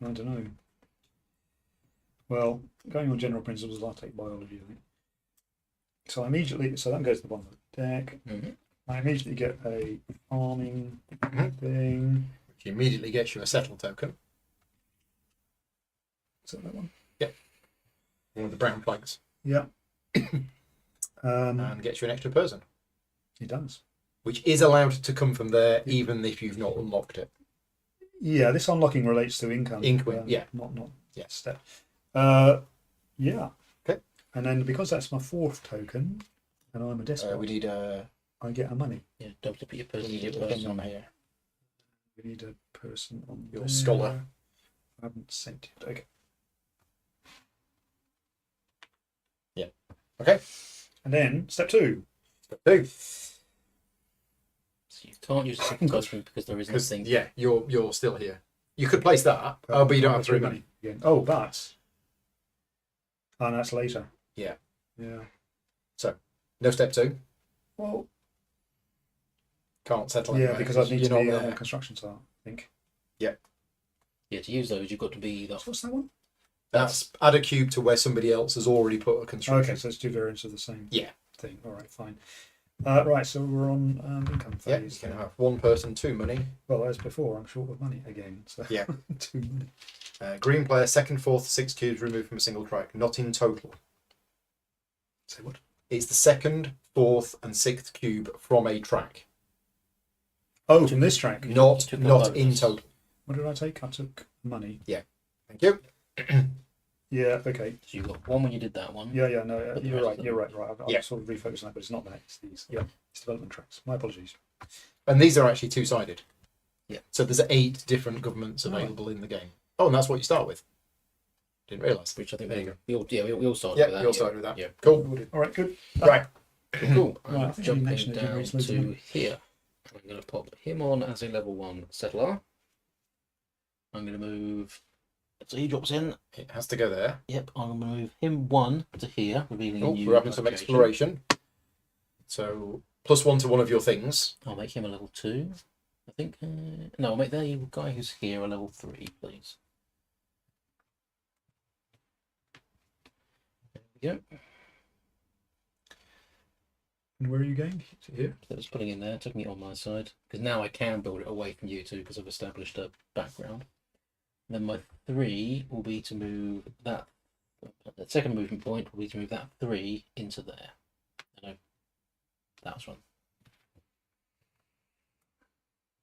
don't know. Well, going on general principles, I'll take biology, I think. So that goes to the bottom of the deck. Mm-hmm. I immediately get a farming Mhm. thing. Which immediately gets you a settle token. Is that one? Yep. one of the brown flags, Yeah. and gets you an extra person, It does. which is allowed to come from there even if you've not unlocked it. Yeah, this unlocking relates to income. Yeah. Not Yeah. step. Yeah. Okay. And then because that's my 4th token, and I'm a despot, We need I get a money. Yeah, don't put your person, a your thing person on here. We need a person on Your there. scholar. I haven't sent it. Okay. Yeah. Okay. And then step 2. Step 2. So you can't use the second person because there is Because nothing. yeah, you're still here. You could place that, but you don't have 3 money. Again. Oh, that's. Oh, that's later. Yeah. Yeah. So no step 2. Well, Can't settle. yeah, anyway, because I need to you're be not on there. the construction site, I think. Yeah, to use those, you've got to be the. So what's that one? That's add a cube to where somebody else has already put a construction. Okay, so it's 2 variants of the same Yeah. thing. All right, fine. Right, so we're on income Yeah, you phase. can then. have 1 person, 2 money. Well, as before, I'm short of money again. So Yeah. 2 money. Green player, 2nd, 4th, 6 cubes removed from a single track, not in total. Say what? It's the 2nd, 4th, and 6th cube from a track, Oh, from this track. not took not one in bonus. total. What did I take? I took money. Thank you. Yeah. Okay. So you got 1 when you did that one. Yeah. No. But the You're rest right. of You're them- right. I've Yeah. sort of refocused on that, but it's not that. It's these. Yeah. It's development tracks. My apologies. And these are actually 2-sided. Yeah. So there's 8 different governments Oh. available in the game. Oh, and that's what you start with. Didn't realise. Which I think There you go. we all started Yeah, with that. we all started with that. Yeah. Cool. All right. Good. Right. Cool. Right, I I'm think we jumping mentioned it, didn't we? down It's loads of to money. here. I'm going to pop him on as a level 1 settler. I'm going to move. So he drops in. It has to go there. Yep, I'm going to move him 1 to here, revealing a Oh, new we're having some location. exploration. So +1 to one of your things. I'll make him a level 2. I think. No, I'll make the guy who's here a level 3, please. There we go. And where are you going? To here. That was putting in there, took me on my side. Because now I can build it away from you two because I've established a background. Then my 3 will be to move that. The second movement point will be to move that 3 into there. No, that's one.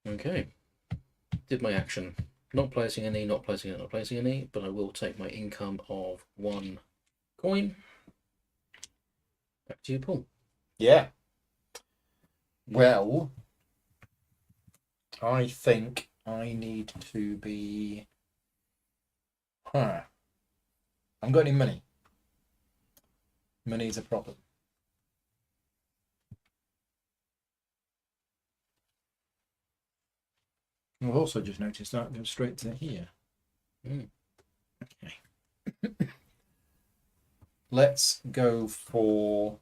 Okay. Did my action. Not placing any, not placing it, not placing any, but I will take my income of 1 coin. Back to you, Paul. Yeah. Well, I think I need to be. I haven't got any money. Money is a problem. I've also just noticed that goes straight to here. Mm. Okay. Let's go for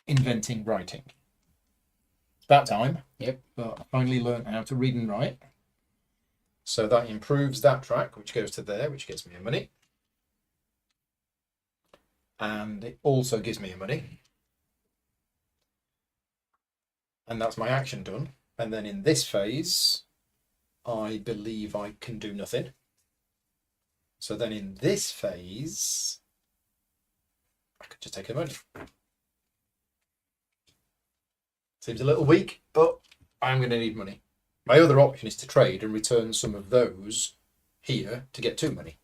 inventing writing. It's about time. Yep. But I finally learned how to read and write. So that improves that track, which goes to there, which gets me a money. And it also gives me a money. And that's my action done. And then in this phase, I believe I can do nothing. So then in this phase, I could just take the money. Seems a little weak, but I'm going to need money. My other option is to trade and return some of those here to get 2 money.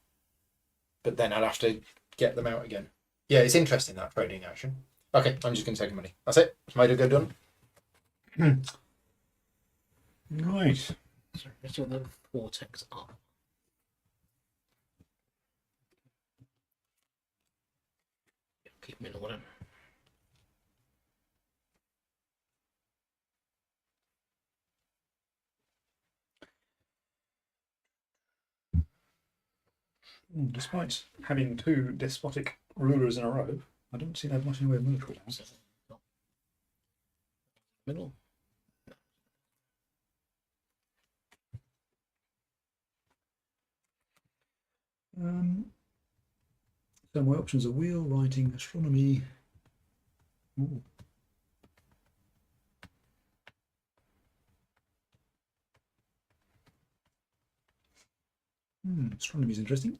But then I'd have to get them out again. Yeah, it's interesting, that trading action. Okay, I'm just going to take the money. That's it. Made a go done. Right. So let's do the vortex up. Keep them in order. Despite having 2 despotic rulers in a row, I don't seem to have much in the way of military now. So, middle. So my options are wheel, writing, astronomy. Ooh. Astronomy is interesting.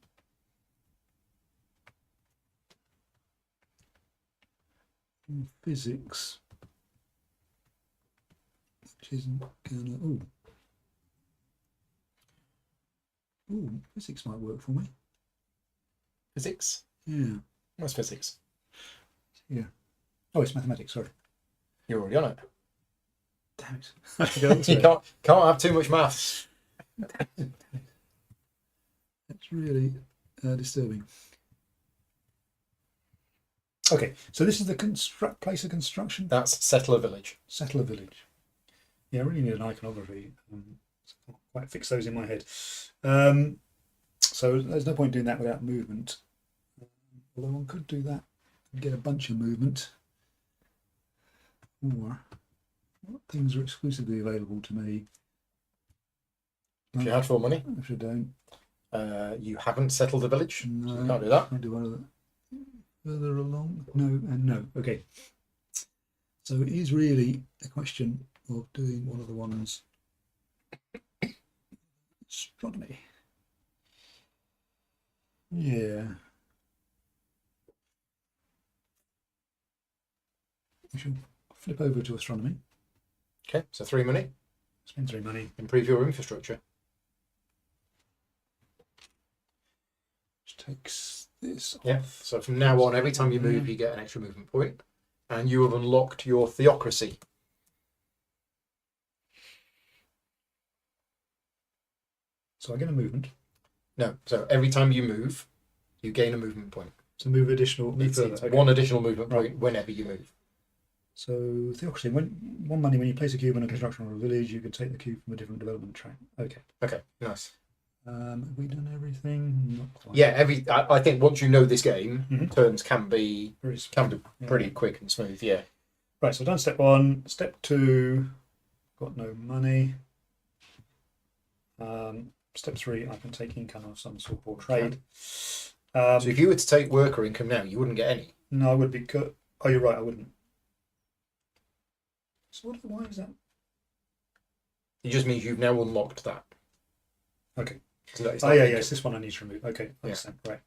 physics, which isn't gonna. Oh, physics might work for me. Physics? Yeah. What's physics? Yeah. Oh, it's mathematics. Sorry. You're already on it. Damn it. I have to go on to You it. can't have too much maths. That's really disturbing. Okay, so this is the place of construction. That's settle a village. Settle a village. Yeah, I really need an iconography. So I can't quite fix those in my head. So there's no point doing that without movement. Although one could do that and get a bunch of movement. Or what things are exclusively available to me? If you had 4 money, If I don't, you haven't settled the village. no, So you can't do that. I'll do one of the further along. No and no. Okay. So it is really a question of doing one of the ones. Astronomy. Yeah. We shall flip over to astronomy. Okay, so 3 money. Spend 3 money. Improve your infrastructure. Which takes this Yeah. off. So from now on, every time you move, you get an extra movement point, and you have unlocked your theocracy. So I get a movement. No, so every time you move, you gain a movement point. So move additional. It's further. Okay. 1 additional movement Right. point whenever you move. So theocracy. When 1 money, when you place a cube on a construction or a village, you can take the cube from a different development track. Okay. Okay, nice. Have we done everything? Not quite. Yeah, I think once you know this game, Mhm. turns can be Very small. Yeah. pretty quick and smooth. Yeah. Right, so I've done step 1. Step 2, got no money. Step 3, I can take income of some sort or trade. So if you were to take worker income now, you wouldn't get any. No, I would be cut. Oh, you're right, I wouldn't. So why is that? It just means you've now unlocked that. Okay. It's not Oh, yeah, income. yes, this one I need to remove. Okay, Yeah. understand. Right.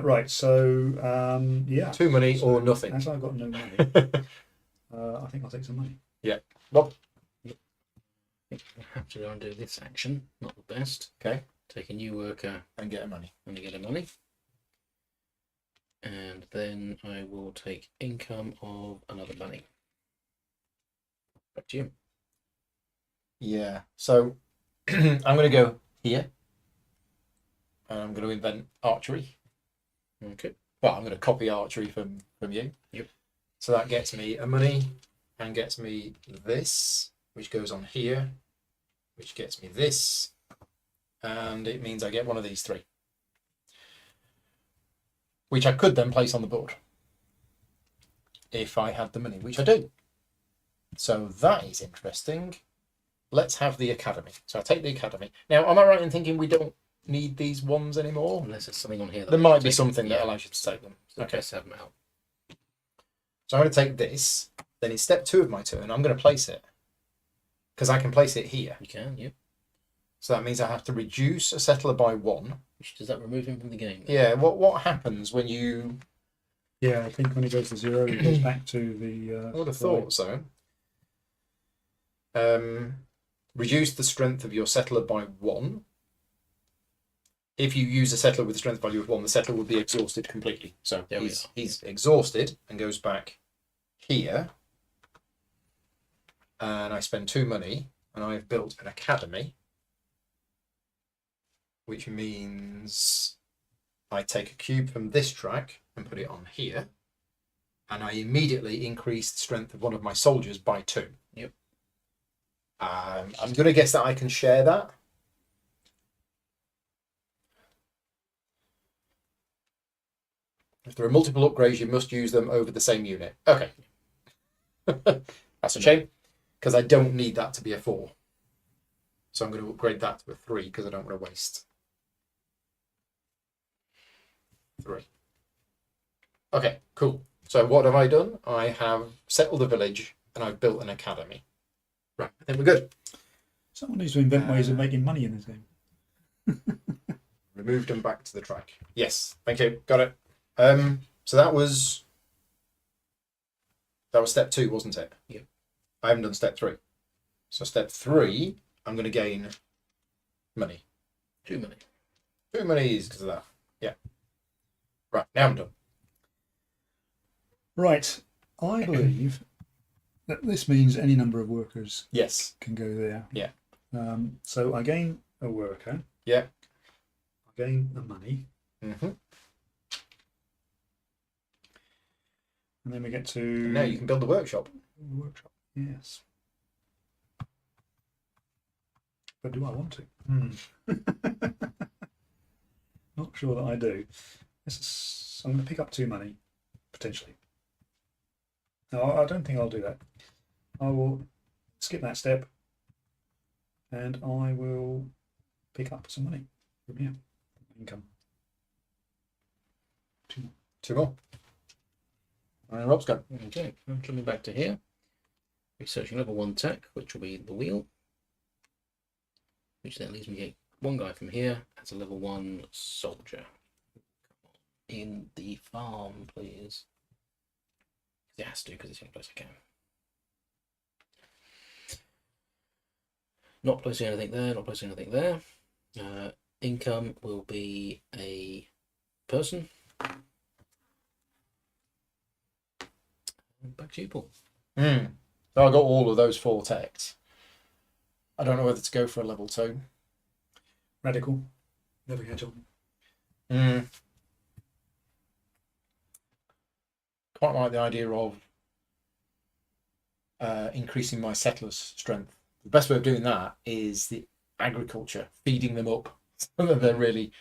Right, so, yeah. 2 money So, or nothing. As I've got no money, I think I'll take some money. Bob. I think we'll have to go and do this action. Not the best. Okay. Take a new worker And get money. and get a money. And then I will take income of another money. Back to you. Yeah. So I'm going to go here. And I'm going to invent archery. Okay. Well, I'm going to copy archery from you. Yep. So that gets me a money and gets me this, which goes on here, which gets me this. And it means I get one of these 3. Which I could then place on the board. If I had the money, which I do. So that is interesting. Let's have the academy. So I take the academy. Now, am I right in thinking we don't need these ones anymore? Unless there's something on here. That There I might can be take. something that Yeah. allows you to take them. So Okay. best have them out. So I'm going to take this. Then in step 2 of my turn, I'm going to place it. Because I can place it here. You can, yep. So that means I have to reduce a settler by 1. Which does that remove him from the game? Then? Yeah, what happens when you... Yeah, I think when it goes to 0, it goes back to the. I would have thought so. Reduce the strength of your settler by 1. If you use a settler with a strength value of 1, the settler will be exhausted completely. So There we he's exhausted and goes back here. And I spend 2 money and I've built an academy. Which means I take a cube from this track and put it on here. And I immediately increase the strength of one of my soldiers by 2. Yep. I'm going to guess that I can share that. If there are multiple upgrades, you must use them over the same unit. Okay. That's a shame, because I don't need that to be a 4. So I'm going to upgrade that to a 3, because I don't want to waste 3. Okay, cool. So what have I done? I have settled a village, and I've built an academy. Right, I think we're good. Someone needs to invent ways of making money in this game. Removed them back to the track. Yes, thank you. Got it. So that was That was step 2, wasn't it? Yep. I haven't done step 3. So step 3, I'm going to gain money. 2 money. 2 monies because of that. Yeah. Right, now I'm done. Right. I believe that this means any number of workers Yes. can go there. Yeah. So I gain a worker. Yeah. I gain the money. Mm-hmm. And then we get to... And now you can build a workshop. Workshop. Yes. But do I want to? Not sure that I do. I'm going to pick up 2 money, potentially. No, I don't think I'll do that. I will skip that step and I will pick up some money from here. Income. 2 more. 2 more. And Rob's go. Okay, I'm coming back to here. Researching level 1 tech, which will be the wheel. Which then leaves me get 1 guy from here as a level 1 soldier. In the farm, please. It has to, because it's the only place I can. Not placing anything there, not placing anything there. Income will be a person. And back to you, Paul. So I got all of those 4 techs. I don't know whether to go for a level 2. Radical. Never catch on. Quite like the idea of increasing my settlers' strength. The best way of doing that is the agriculture, feeding them up so that they're really,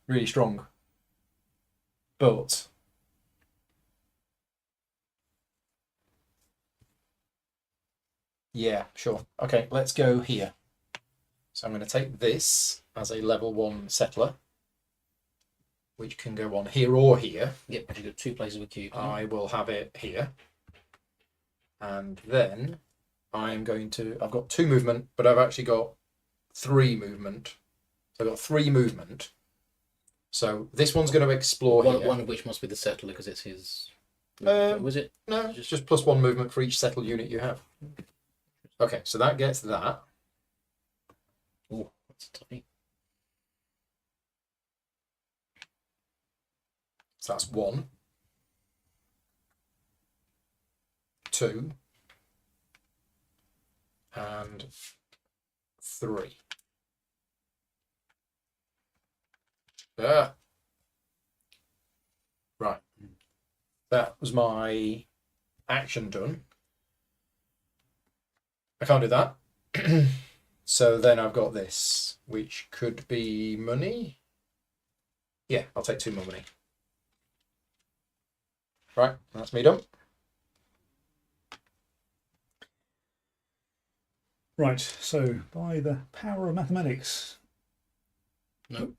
really strong. But yeah, sure. Okay, let's go here. So I'm going to take this as a level 1 settler, which can go on here or here. Yep, you've got 2 places with cube. I will have it here. And then I'm going to... I've got 2 movement, but I've actually got 3 movement. So I've got 3 movement. So this one's going to explore here. One of which must be the settler, because it's his... was it? No, just plus 1 movement for each settle unit you have. Okay, so that gets that. Oh, that's a toughie. So that's 1, 2, and 3. Right. That was my action done. I can't do that. So then I've got this, which could be money. Yeah, I'll take 2 more money. Right, that's me done. Right, so by the power of mathematics. Nope.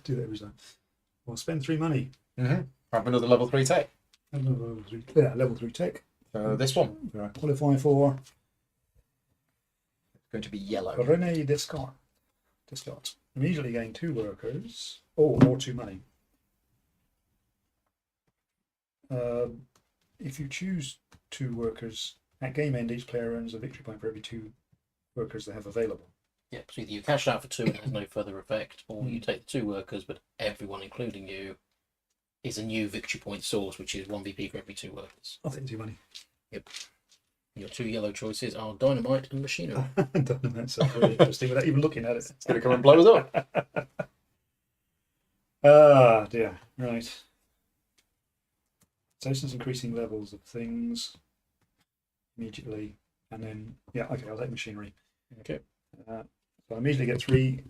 Do that every time. Well, spend 3 money. I have another level 3 tech. Level 3, yeah, level 3 tech. This one. Where I qualify for. It's going to be yellow. René Descartes. Immediately gain 2 workers, or 2 money. If you choose 2 workers, at game end, each player earns a victory point for every 2 workers they have available. Yep, so either you cash out for 2 and there's no further effect, or you take the 2 workers, but everyone, including you, is a new victory point source, which is 1 VP for every 2 workers. I'll take 2 money. Yep. Your 2 yellow choices are dynamite and machinery. Dynamite sounds really interesting without even looking at it. It's going to come and blow us up. Ah, dear. Right. So since increasing levels of things immediately, and then, yeah, okay, I'll take machinery. Okay. So I immediately get 3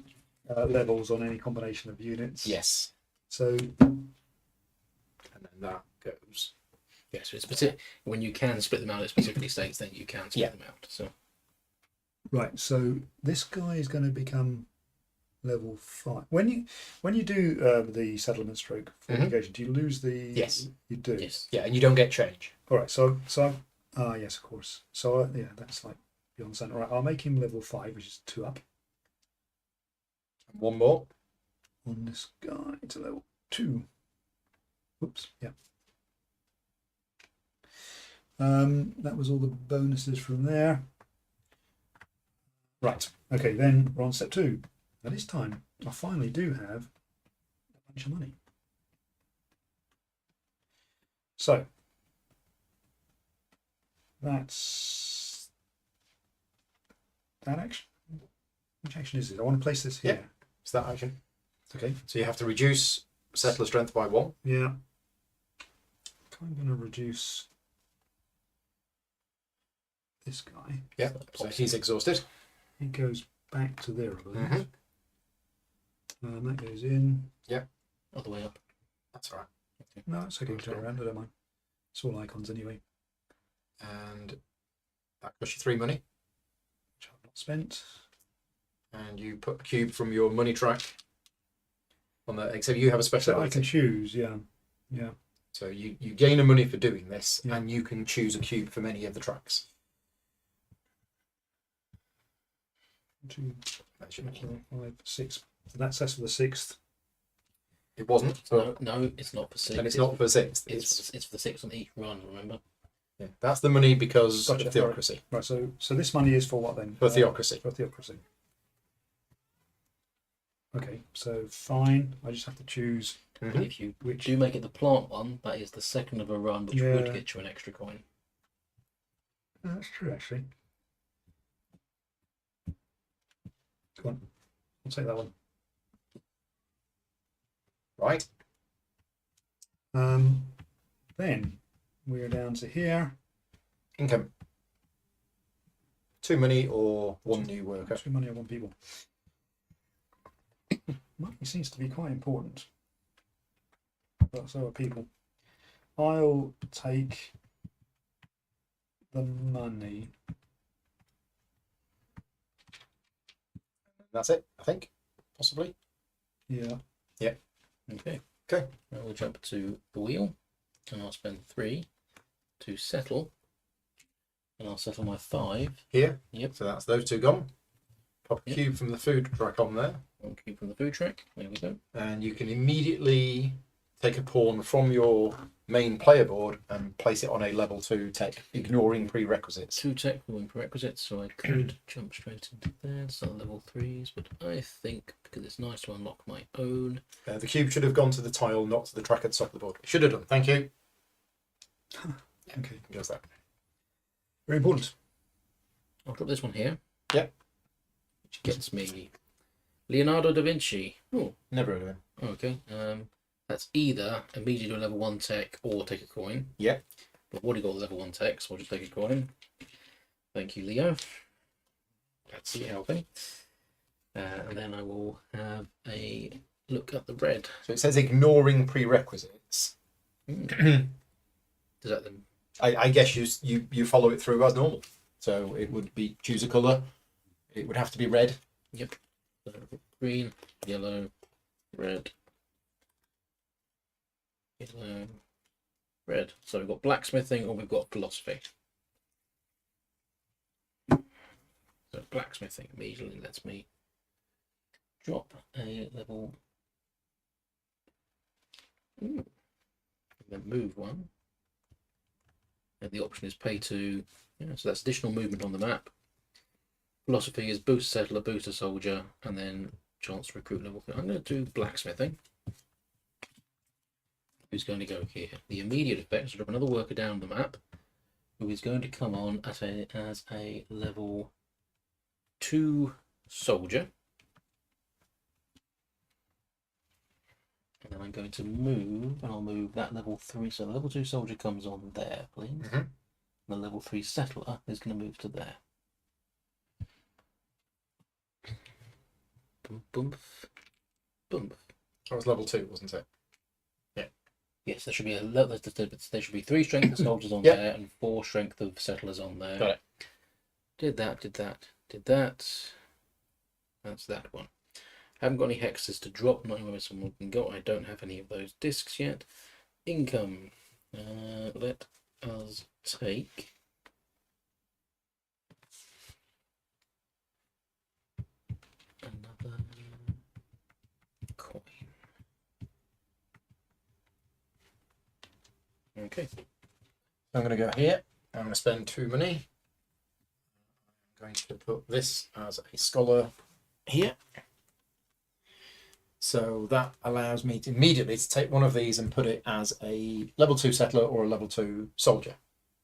levels on any combination of units. Yes. So, And then that goes. Yes, yeah, so when you can split them out, it specifically states that you can split them out. So right, so this guy is going to become level 5. When you do the settlement stroke for engagement, do you lose the? Yes. You do. yes. Yeah, and you don't get change. All right. So yes, of course. So yeah, that's like beyond the All right, I'll make him level 5, which is 2 up. And 1 more. On this guy to level 2. Oops. Yeah. That was all the bonuses from there. Right. Okay, then we're on step 2. Now this time, I finally do have a bunch of money. So that's that action. Which action is it? I want to place this here. Yeah. It's that action. Okay. So you have to reduce settler strength by 1. Yeah. I'm going to reduce this guy. Yeah. So he's exhausted. He goes back to there, I believe. Mhm. That goes in. Other way up. That's all right. No, it's okay. Turn around. I don't mind. It's all icons anyway. And that costs you 3 money. Which I've not spent. And you put a cube from your money track on the. Except you have a special So I ability. can choose. Yeah. Yeah. So you gain a money for doing this, Yeah. and you can choose a cube from any of the tracks. 2, That's your money. 4, 5, 6. So that's for the 6th. It wasn't, but No, it's not for 6. and it's not for 6th. It's for the 6 on each run. Remember? Yeah, that's the money because Gotcha, of theocracy. Right. So this money is for what then? For theocracy. For theocracy. Okay. So fine. I just have to choose Mhm. If you which. do make it the plant one, that is the second of a run, which Yeah. would get you an extra coin. That's true, actually. Go on. I'll take that one. Right. Then we're down to here. Income. 2 money or 1 new worker. 2 money on 1 people. Money seems to be quite important. But so are people. I'll take the money. That's it, I think. Possibly. Yeah. Okay. Okay. Now we'll jump to the wheel, and I'll spend 3 to settle, and I'll settle my 5. Here. Yep. So that's those 2 gone. Pop a Yep. cube from the food track on there, 1 cube from the food track. There we go. and you can immediately take a pawn from your main player board and place it on a level 2 tech, ignoring prerequisites. 2 tech with 1 prerequisite, so I could jump straight into there. It's not level 3s, but I think because it's nice to unlock my own. The cube should have gone to the tile, not to the track at the top of the board. It should have done. Thank you. Okay. Just that. Very important. I'll drop this one here. Yep. Which gets me Leonardo da Vinci. Oh, Never heard of him. okay. That's either immediately do a level 1 tech or take a coin. Yep. But I've already got level 1 tech, so I'll just take a coin. Thank you, Leo. That's you helping. And then I will have a look at the red. So it says ignoring prerequisites. Does that then? I guess you follow it through as normal. So it would be choose a colour. It would have to be red. Yep. So green, yellow, red, yellow, red. So we've got blacksmithing or we've got philosophy. So blacksmithing immediately lets me drop a level. Ooh. And then move 1. And the option is pay 2. Yeah, so that's additional movement on the map. Philosophy is boost a settler, boost a soldier, and then chance to recruit level 3. I'm going to do blacksmithing. Who's going to go here? The immediate effect is drop another worker down the map, who is going to come on as a level 2 soldier. And then I'm going to move, and I'll move that level 3. So the level 2 soldier comes on there, please. Mhm. The level 3 settler is going to move to there. Boom, boom, boom. That was level 2, wasn't it? Yes, there should be there should be 3 strength of soldiers on Yep. there and 4 strength of settlers on there. Got it. Did that. That's that one. Haven't got any hexes to drop. Not where someone can go. I don't have any of those discs yet. Income. Let us take. Another coin. Okay. I'm going to go here. I'm going to spend 2 money. I'm going to put this as a scholar here. So that allows me to immediately take one of these and put it as a level 2 settler or a level 2 soldier.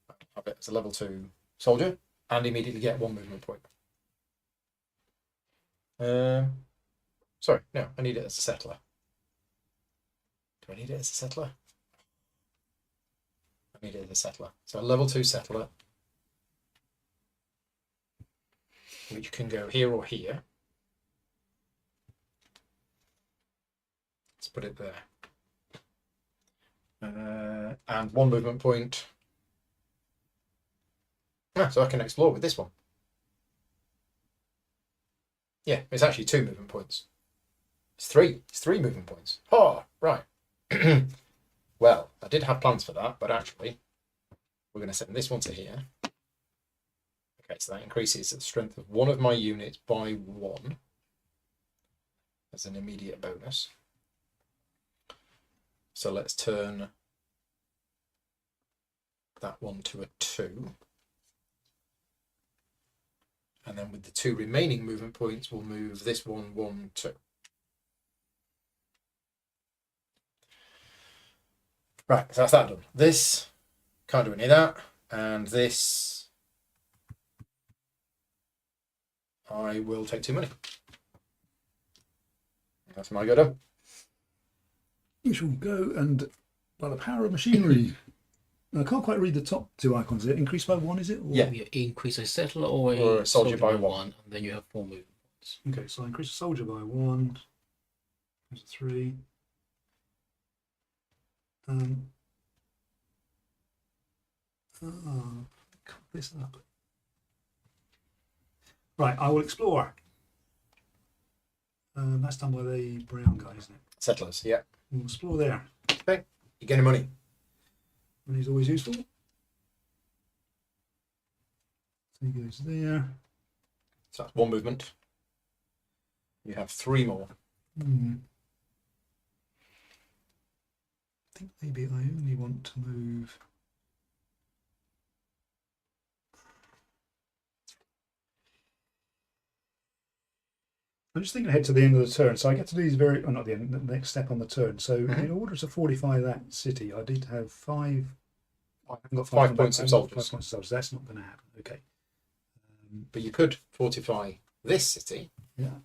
I'll have it as a level 2 soldier and immediately get 1 movement point. Sorry, no, I need it as a settler. Do I need it as a settler? I need it as a settler. So a level 2 settler, which can go here or here. Let's put it there. And 1 movement point. So I can explore with this one. Yeah, it's actually 2 movement points. It's 3. It's 3 movement points. Oh, right. Well, I did have plans for that, but actually, we're going to send this one to here. Okay, so that increases the strength of one of my units by 1 as an immediate bonus. So let's turn that one to a 2. And then with the 2 remaining movement points, we'll move this 1, 1, 2. Right, so that's that done. This, can't do any of that. And this, I will take 2 money. That's my go done. We shall go and, by the power of machinery, I can't quite read the top 2 icons. Is it increased by 1, is it? Or... Yeah. You increase a settler or Or a soldier by 1, 1. and then you have 4 movement points. Okay, so I increase a soldier by 1. There's a 3. Cut this up. Right, I will explore. That's done by the brown guy, isn't it? Settlers, yeah. We'll explore there. Okay, you're getting money. Money's always useful. So he goes there. So that's 1 movement. You have 3 more. I think maybe I only want to move. I'm just thinking ahead to the end of the turn, so I get to do these not the end, the next step on the turn. So in order to fortify that city, I need to have 5. I haven't got 5 points of soldiers. 5 points of soldiers. That's not going to happen. Okay. But you could fortify this city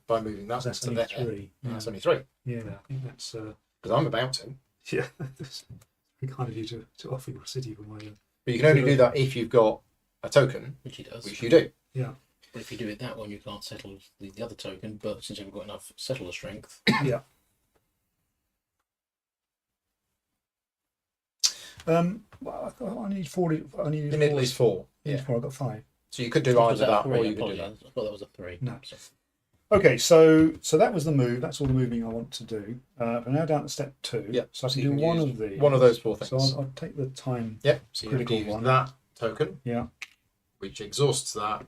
by moving that one That's to only there. 3. And that's only 3. Yeah, I think that's. Because I'm about to. Yeah, that's very kind of you to offer your city for my. But you can only do that if you've got a token, Which he does. which you do. Yeah. But if you do it that one, you can't settle the other token, but since you've got enough settler strength. Yeah. Well, I need 40. I need You need at least 4. I need 4. I've got 5. So you could do Was either that three? or you could do that. Apologies. I thought that was a 3. No. So, Okay, so that was the move. That's all the moving I want to do. We're now down to step 2. Yep. So I So can you do can one use of these. one of those 4 So things. I'll take the time. Yep. So you critical use one. that token, Yeah. which exhausts that.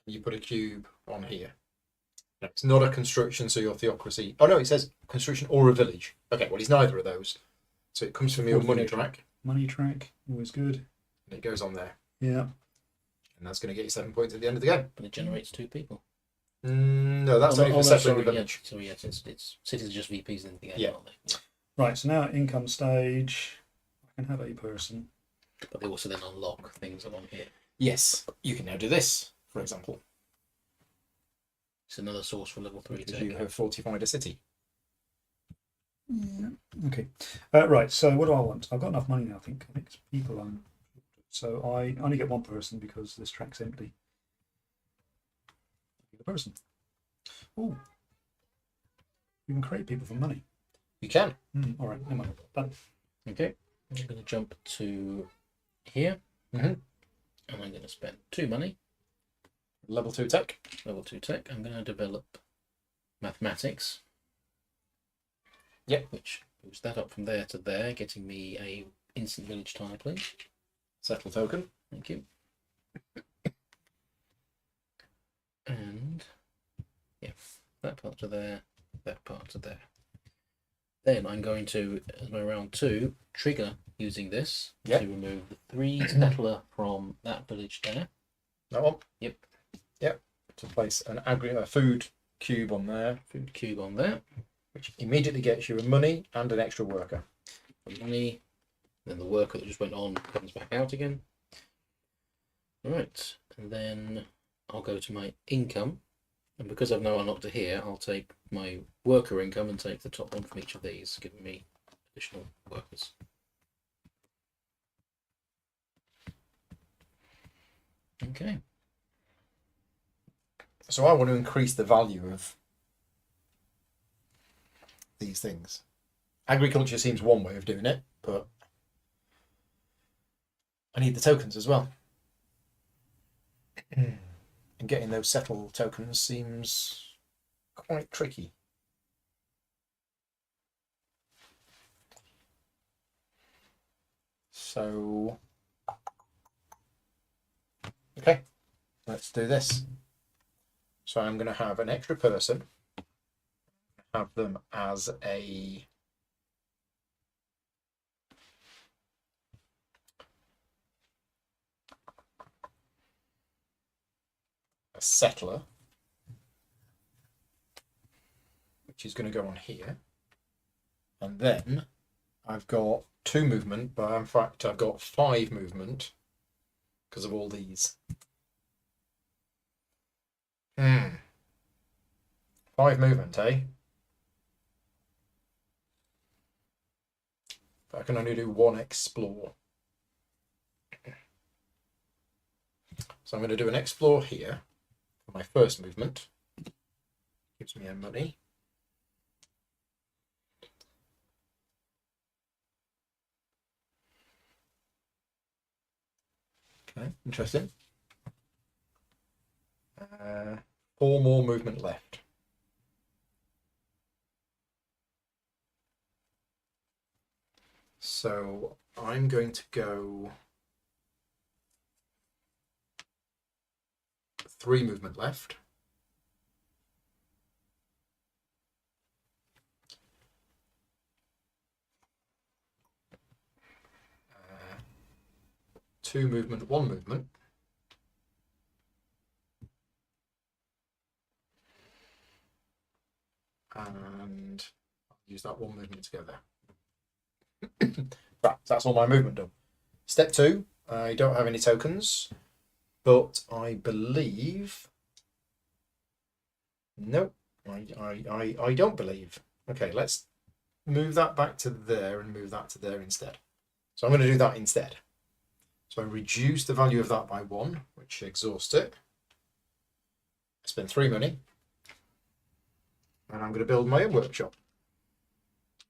You put a cube on here. No, it's not a construction, so your theocracy. Oh no, it says construction or a village. Okay, well it's neither of those. So it comes from your money track, Money track, always good. and it goes on there, Yeah. and that's going to get you 7 points at the end of the game. but it generates 2 people. No, that's Oh, only no, for oh, no, settling the sorry, village. Yeah, so yes, it's cities are just VPs in the game, Yeah. aren't they? Right, so now income stage. I can have a person. But they also then unlock things along here. Yes, you can now do this, for example, It's another source for level 3 because tech. you have fortified a city. Yeah. Okay. Right, so what do I want? I've got enough money now, I think. I think it's people I'm. So I only get 1 person because this track's empty. The person. Oh. You can create people for money. You can. All right, never mind. Done. Okay, I'm going to jump to here, Mhm. and I'm going to spend 2 money. Level 2 tech. Level 2 tech. I'm going to develop mathematics. Yep. Which moves that up from there to there, getting me a instant village tile, please. Settle token. Thank you. And yeah, that part to there, that part to there. Then I'm going to, as my round 2, trigger using this Yep. to remove the 3 settler from that village there. That one? Yep. Yep. To place an food cube on there, Food cube on there. which immediately gets you a money and an extra worker. The money. Then the worker that just went on comes back out again. Right. And then I'll go to my income. And because I've now unlocked it here, I'll take my worker income and take the top one from each of these, giving me additional workers. Okay. So I want to increase the value of these things. Agriculture seems one way of doing it, but I need the tokens as well. And getting those settle tokens seems quite tricky. So, okay, let's do this. So I'm going to have an extra person, have them as a settler, which is going to go on here. And then I've got 2 movement, but in fact I've got 5 movement because of all these. 5 movement, eh? But I can only do 1 explore. So I'm going to do an explore here for my first movement. Gives me a money. Okay, interesting. 4 more movement left. So I'm going to go 3 movement left. Two movement, 1 movement. And I'll use that 1 movement together. Right, that's all my movement done. Step 2, I don't have any tokens, but I believe. Nope, I don't believe. Okay, let's move that back to there and move that to there instead. So I'm going to do that instead. So I reduce the value of that by 1, which exhausts it. I spend 3 money. And I'm going to build my own workshop.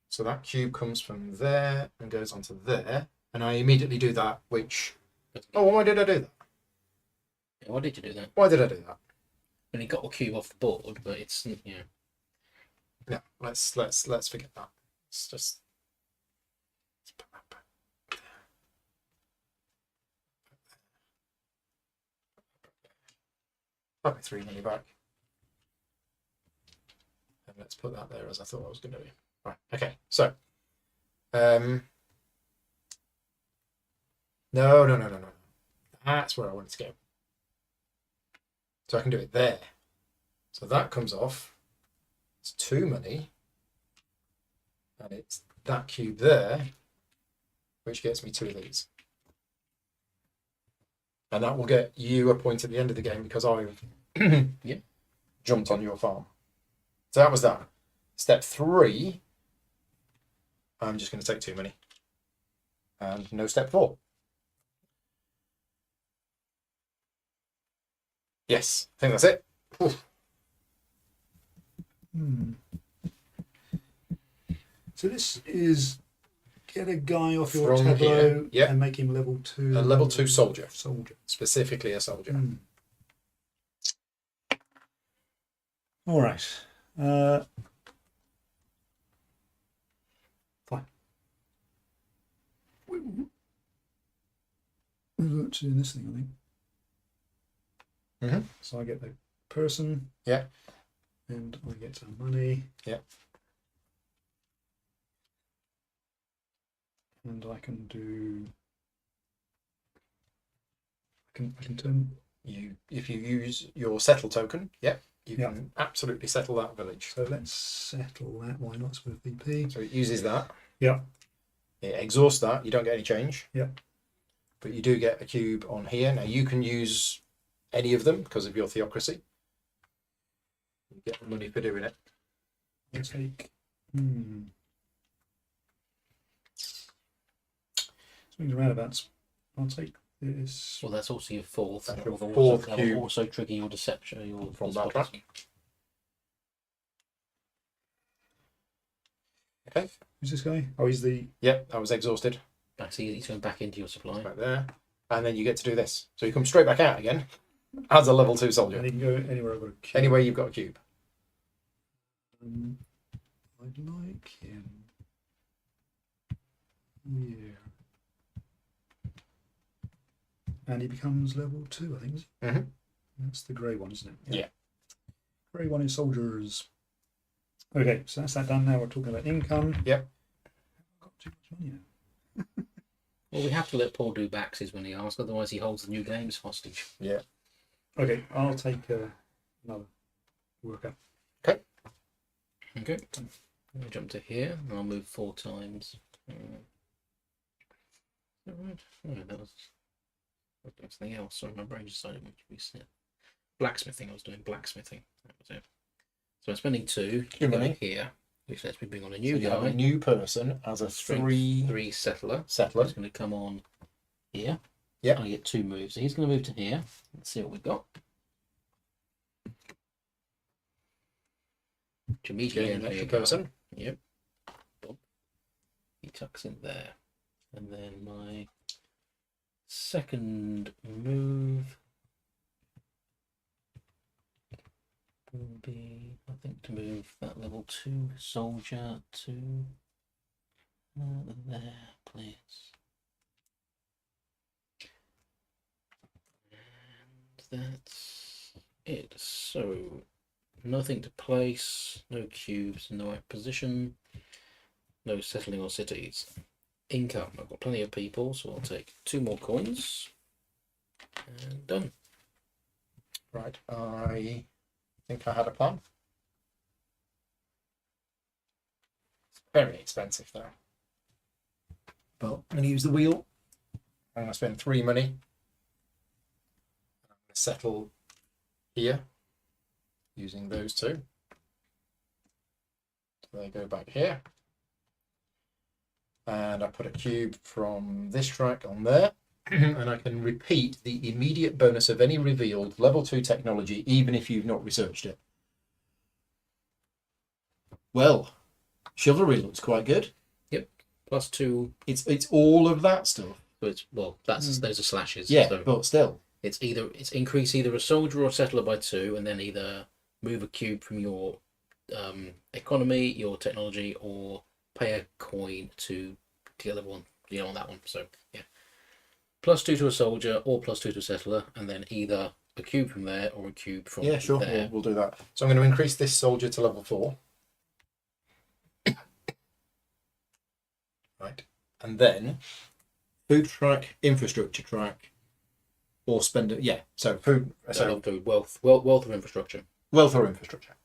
So that cube comes from there and goes onto there. And I immediately do that, which... Oh, why did I do that? Why did you do that? Why did I do that? When you got the cube off the board, but it's, yeah. No, let's forget that. Let's just... Let's put that back there. Put my 3 money back. And let's put that there as I thought I was going to do. Right, okay, so... No. That's where I want it to go. So I can do it there. So that comes off. It's 2 money. And it's that cube there, which gets me 2 of these. And that will get you a point at the end of the game because I've jumped on your farm. So that was that. Step 3, I'm just going to take 2 money. And no step 4. Yes, I think that's it. Oof. So this is get a guy off your From tableau here, yep. and make him level 2. A level 2 soldier. Soldier. Specifically a soldier. All right. Fine. Revert to this thing, I think. Mm-hmm. So I get the person. Yeah. And I get some money. Yeah. And I can do. I can turn. If you use your settle token, you Yeah. can absolutely settle that village. So let's settle that. Why not? It's with VP. So it uses that. Yeah. It exhausts that. You don't get any change. Yeah. But you do get a cube on here. Now you can use any of them because of your theocracy. You get the money for doing it. I'll take. Swings and roundabouts. I'll take this. Well, that's also your fourth. That's your That'll fourth also, cube. that'll also trigger your deception. Your From your that spot. track. Okay. Who's this guy? Oh, he's the. Yep, I was exhausted. I see he's going back into your supply. Right there. And then you get to do this. So you come straight back out again as a level 2 soldier. And he can go anywhere I've got a cube. Anywhere you've got a cube. I'd like him. Yeah. And he becomes level 2, I think. Is he? Mm-hmm. That's the grey one, isn't it? Yeah. Grey one is soldiers. Okay, so that's that done. Now we're talking about income. Yep. I've got too much money now. Well, we have to let Paul do backsies when he asks, otherwise he holds the new games hostage. Yeah. Okay, I'll take another worker. Okay. I'll jump to here, and I'll move 4 times. Is that right? Oh, that was something else. Sorry, my brain decided to reset. Blacksmithing. I was doing blacksmithing. That was it. So I'm spending 2 to Good go money. here, which lets me bring on a So new you have guy. a new person as a Strength 3 3 settler. settler. He's going to come on here. Yeah. I get 2 moves. So he's going to move to here. Let's see what we've got. To immediately Getting an enter extra a guy. person. Yep. Bob. He tucks in there. And then my second move will be, I think, to move that level 2 soldier to there, please. And that's it. So, nothing to place, no cubes in the right position, no settling or cities. Income, I've got plenty of people, so I'll take 2 more coins. And done. Right. I think I had a plan. It's very expensive though. But I'm going to use the wheel. I'm going to spend 3 money. I'm going to settle here using those 2. So they go back here. And I put a cube from this track on there. And I can repeat the immediate bonus of any revealed level 2 technology, even if you've not researched it. Well, chivalry looks quite good. +2. It's all of that stuff. So it's, well, those are slashes. Yeah, So but still. it's increase either a soldier or settler by 2, and then either move a cube from your economy, your technology, or pay a coin to get level 1. On that one. So yeah, +2 to a soldier or +2 to a settler, and then either a cube from there or a cube from Yeah, sure. there. We'll do that. So I'm going to increase this soldier to level 4. Right. And then food track, infrastructure track, or spend it. Yeah. So food. So Food, wealth or infrastructure. wealth or infrastructure.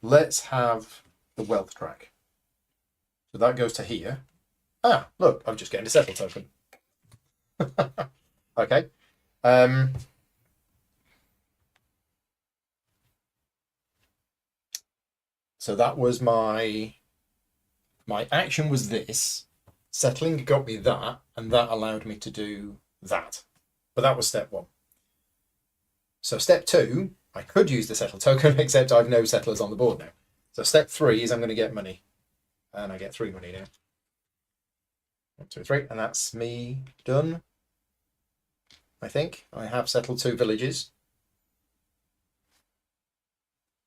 Let's have the wealth track. So that goes to here. Ah, look, I'm just getting a settle token. Okay. So that was my action was this. Settling got me that, and that allowed me to do that. But that was step 1. So step 2, I could use the settle token, except I've no settlers on the board now. So step 3 is I'm going to get money. And I get 3 money now. 1, 2, 3, and that's me done. I think I have settled 2 villages.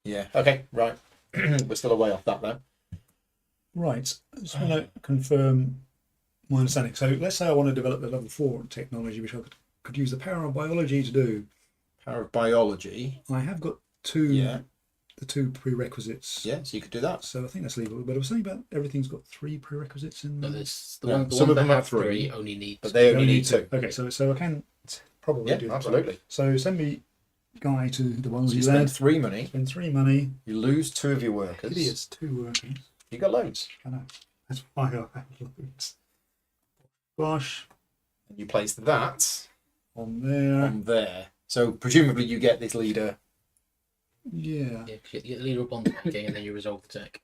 Yeah, okay, right. We're still a way off that though. Right, I just want to confirm my understanding. So let's say I want to develop the level 4 technology, which I could use the power of biology to do. Power of biology. I have got 2 Yeah. the 2 prerequisites. Yeah, so you could do that. So I think that's legal. But I was saying about everything's got 3 prerequisites in No, there. there's the Yeah, one, the some ones of that them have have 3 3, only need but they You only need 2. Okay, so I can probably Yeah, do that. absolutely. So send me Guy to the So ones you you spend led. 3 money. Spend 3 money. You lose 2 of your workers. Idiots, 2 workers. You got loads. I know. That's why I have loads. Gosh, And you place that on there. on there. So presumably you get this leader. Yeah. Yeah, 'cause you get the leader up on attacking and then you resolve the tech.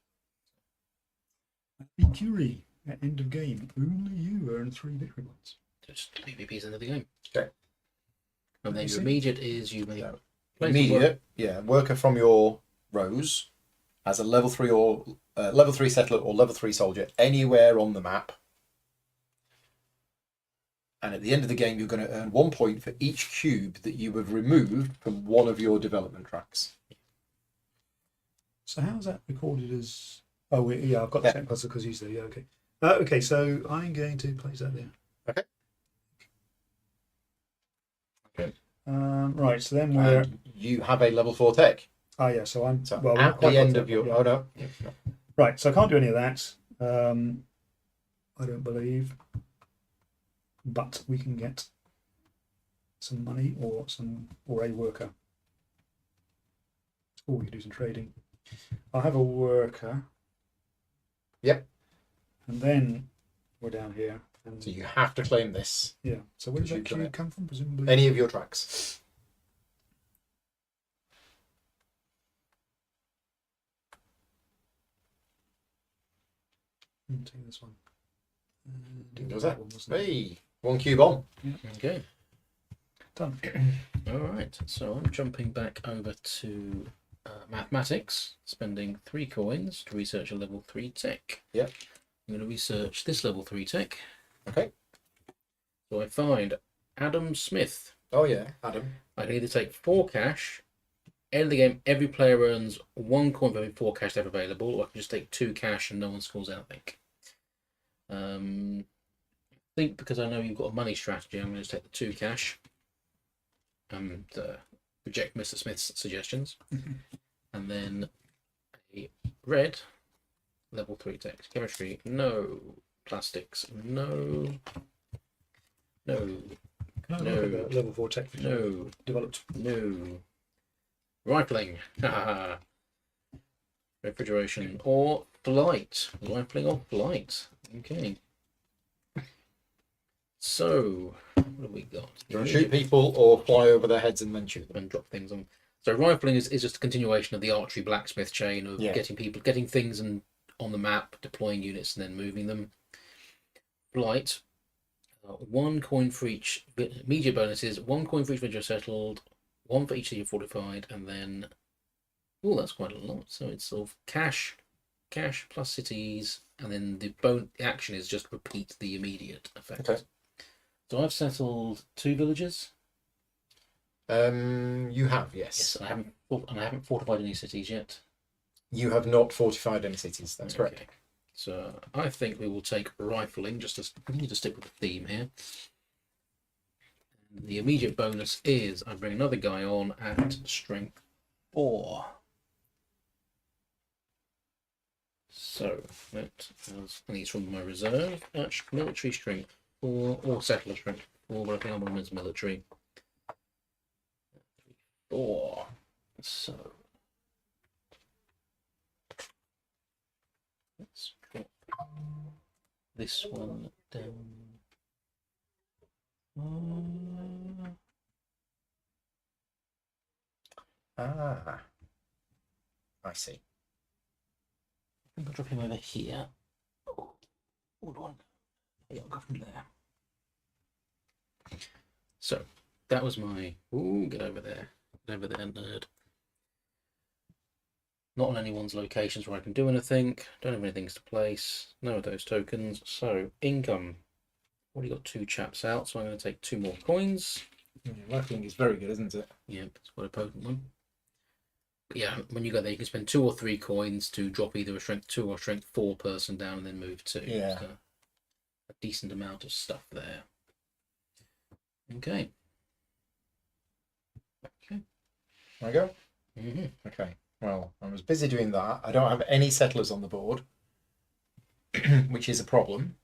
Be Curie at end of game. Only you earn 3 victory points. Just PvP's into the game. Okay. And then You your see? immediate is you make So, place the work- immediate, yeah, worker from your rows as a level 3 or level 3 settler or level 3 soldier anywhere on the map. And at the end of the game, you're going to earn 1 point for each cube that you have removed from one of your development tracks. So how's that recorded as? Oh yeah, I've got the Yeah. second puzzle because he's there. Yeah, okay. Okay, so I'm going to place that there. Okay. Okay. Right. So then we're. And you have a level 4 tech. Oh yeah. So I'm. So well, we're not at quite the got end to of that your. yet. Oh no. Right. So I can't do any of that. I don't believe. But we can get some money or a worker. Oh, we can do some trading. I'll have a worker. Yep. And then we're down here. And So you have to claim this. yeah. So where does that You've done cube it. come from? Presumably. Any of your tracks. Take this one. Does that that? one, wasn't it? Hey, 1 cube on. Okay. Done. All right. So I'm jumping back over to mathematics, spending 3 coins to research a level 3 tech. Yep. I'm going to research this level 3 tech. Okay. So I find Adam Smith. Oh yeah, Adam. I can either take 4 cash. End of the game, every player earns 1 coin for every 4 cash they have available, or I can just take 2 cash and no one scores anything. I think because I know you've got a money strategy, I'm going to just take the 2 cash and reject Mr. Smith's suggestions. And then a red level 3 text. Chemistry, no. Plastics, no. No. Can I No. look at the level 4 tech which No. I've developed? No. Rifling. Refrigeration or flight. Rifling or flight. Okay. So, what have we got? Do you want to shoot people or fly over their heads and then shoot them? And drop things on. So rifling is just a continuation of the archery blacksmith chain of Yeah. getting things and on the map, deploying units and then moving them. Flight. 1 coin for each immediate bonuses, 1 coin for each venture settled, 1 for each city fortified, and then that's quite a lot. So it's sort of cash plus cities, and then the action is just repeat the immediate effect. Okay. So I've settled 2 villages. You have, yes. Yes, I haven't fortified any cities yet. You have not fortified any cities. That's correct. Okay. So I think we will take rifling, we need to stick with the theme here. And the immediate bonus is I bring another guy on at strength 4. So that was, and he's from my reserve. Military strength 4 or settler strength 4, but I think I'm on his military. 4. So let's drop this one down. I see. I'm gonna drop him over here. Hold on. Yeah, I'll go from there. So that was my. Ooh, get over there. Get over there, nerd. Not on anyone's locations where I can do anything. Don't have anything to place. No of those tokens. So income. Already got 2 chaps out, so I'm going to take 2 more coins. Rifling is very good, isn't it? Yep, it's quite a potent one. But yeah, when you go there, you can spend 2 or 3 coins to drop either a strength 2 or strength 4 person down and then move 2. Yeah. So a decent amount of stuff there. Okay. I go. Mm-hmm. Okay. Well, I was busy doing that. I don't have any settlers on the board, which is a problem.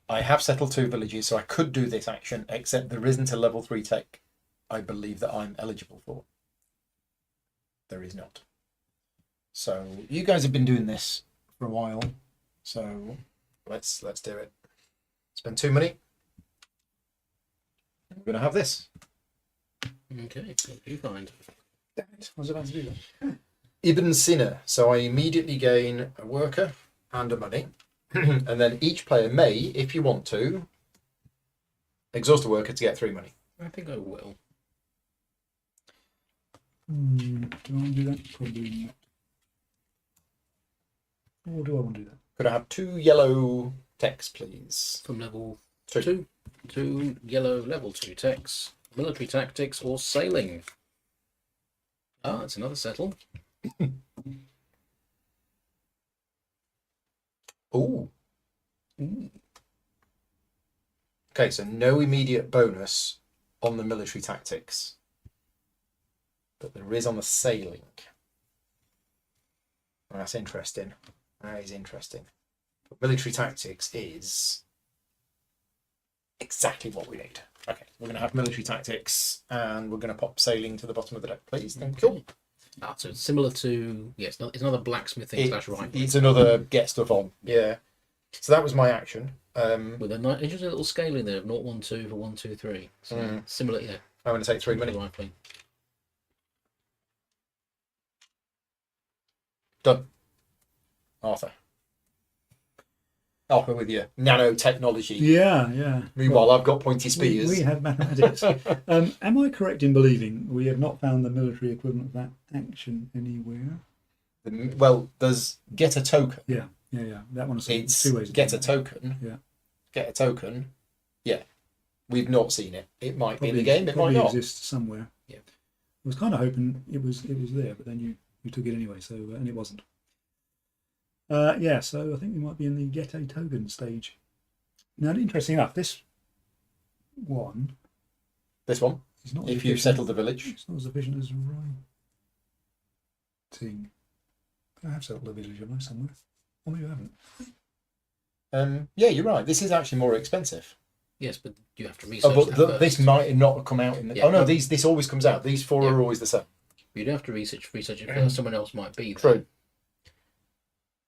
I have settled 2 villages, so I could do this action, except there isn't a level 3 tech I believe that I'm eligible for. There is not. So you guys have been doing this for a while, so let's do it. Spend 2 money. We're going to have this. Okay, what do you find? Damn it, I was about to do that. Ibn Sina. So I immediately gain a worker and a money. And then each player may, if you want to, exhaust a worker to get 3 money. I think I will. Do I want to do that? Probably not. Or do I want to do that? Could I have 2 yellow techs, please? From level 2. 2 yellow level 2 techs. Military tactics or sailing. Ah, it's another settle. Ooh. Ooh. Okay, so no immediate bonus on the military tactics. But there is on the sailing. And that's interesting. That is interesting. But military tactics is exactly what we need. Okay, we're going to have military tactics and we're going to pop sailing to the bottom of the deck, please. Thank you. Ah, so it's similar to, yes, it's another blacksmithing slash rifling. It's another get stuff on. Yeah. So that was my action. With a nice, interesting little scale in there of 0, 1, 2 for 1, 2, 3. So similar, yeah. I'm going to take 3 money. Rifling. Done. Arthur. Off with your nanotechnology. Yeah. Meanwhile, I've got pointy spears. We have mathematics. Am I correct in believing we have not found the military equivalent of that action anywhere? Well, there's get a token. Yeah. That one's It's 2 ways. of get a doing that. token. Yeah. Get a token. Yeah. We've not seen it. It might be in Probably- the game, it might probably not. exists somewhere. Yeah. I was kind of hoping it was there, but then you took it anyway, so and it wasn't. Yeah, so I think we might be in the get a token stage. Now, interesting enough, this one This one, is not. if you've settled the village. It's not as efficient as writing. I have settled the village, have I, somewhere? Or maybe I haven't. Yeah, you're right. This is actually more expensive. Yes, but you have to research Oh, but that this first. might not have come out in the. Yeah. Oh no, this always comes out. These 4 Yeah. are always the same. You don't have to research it first. Someone else might be there. True.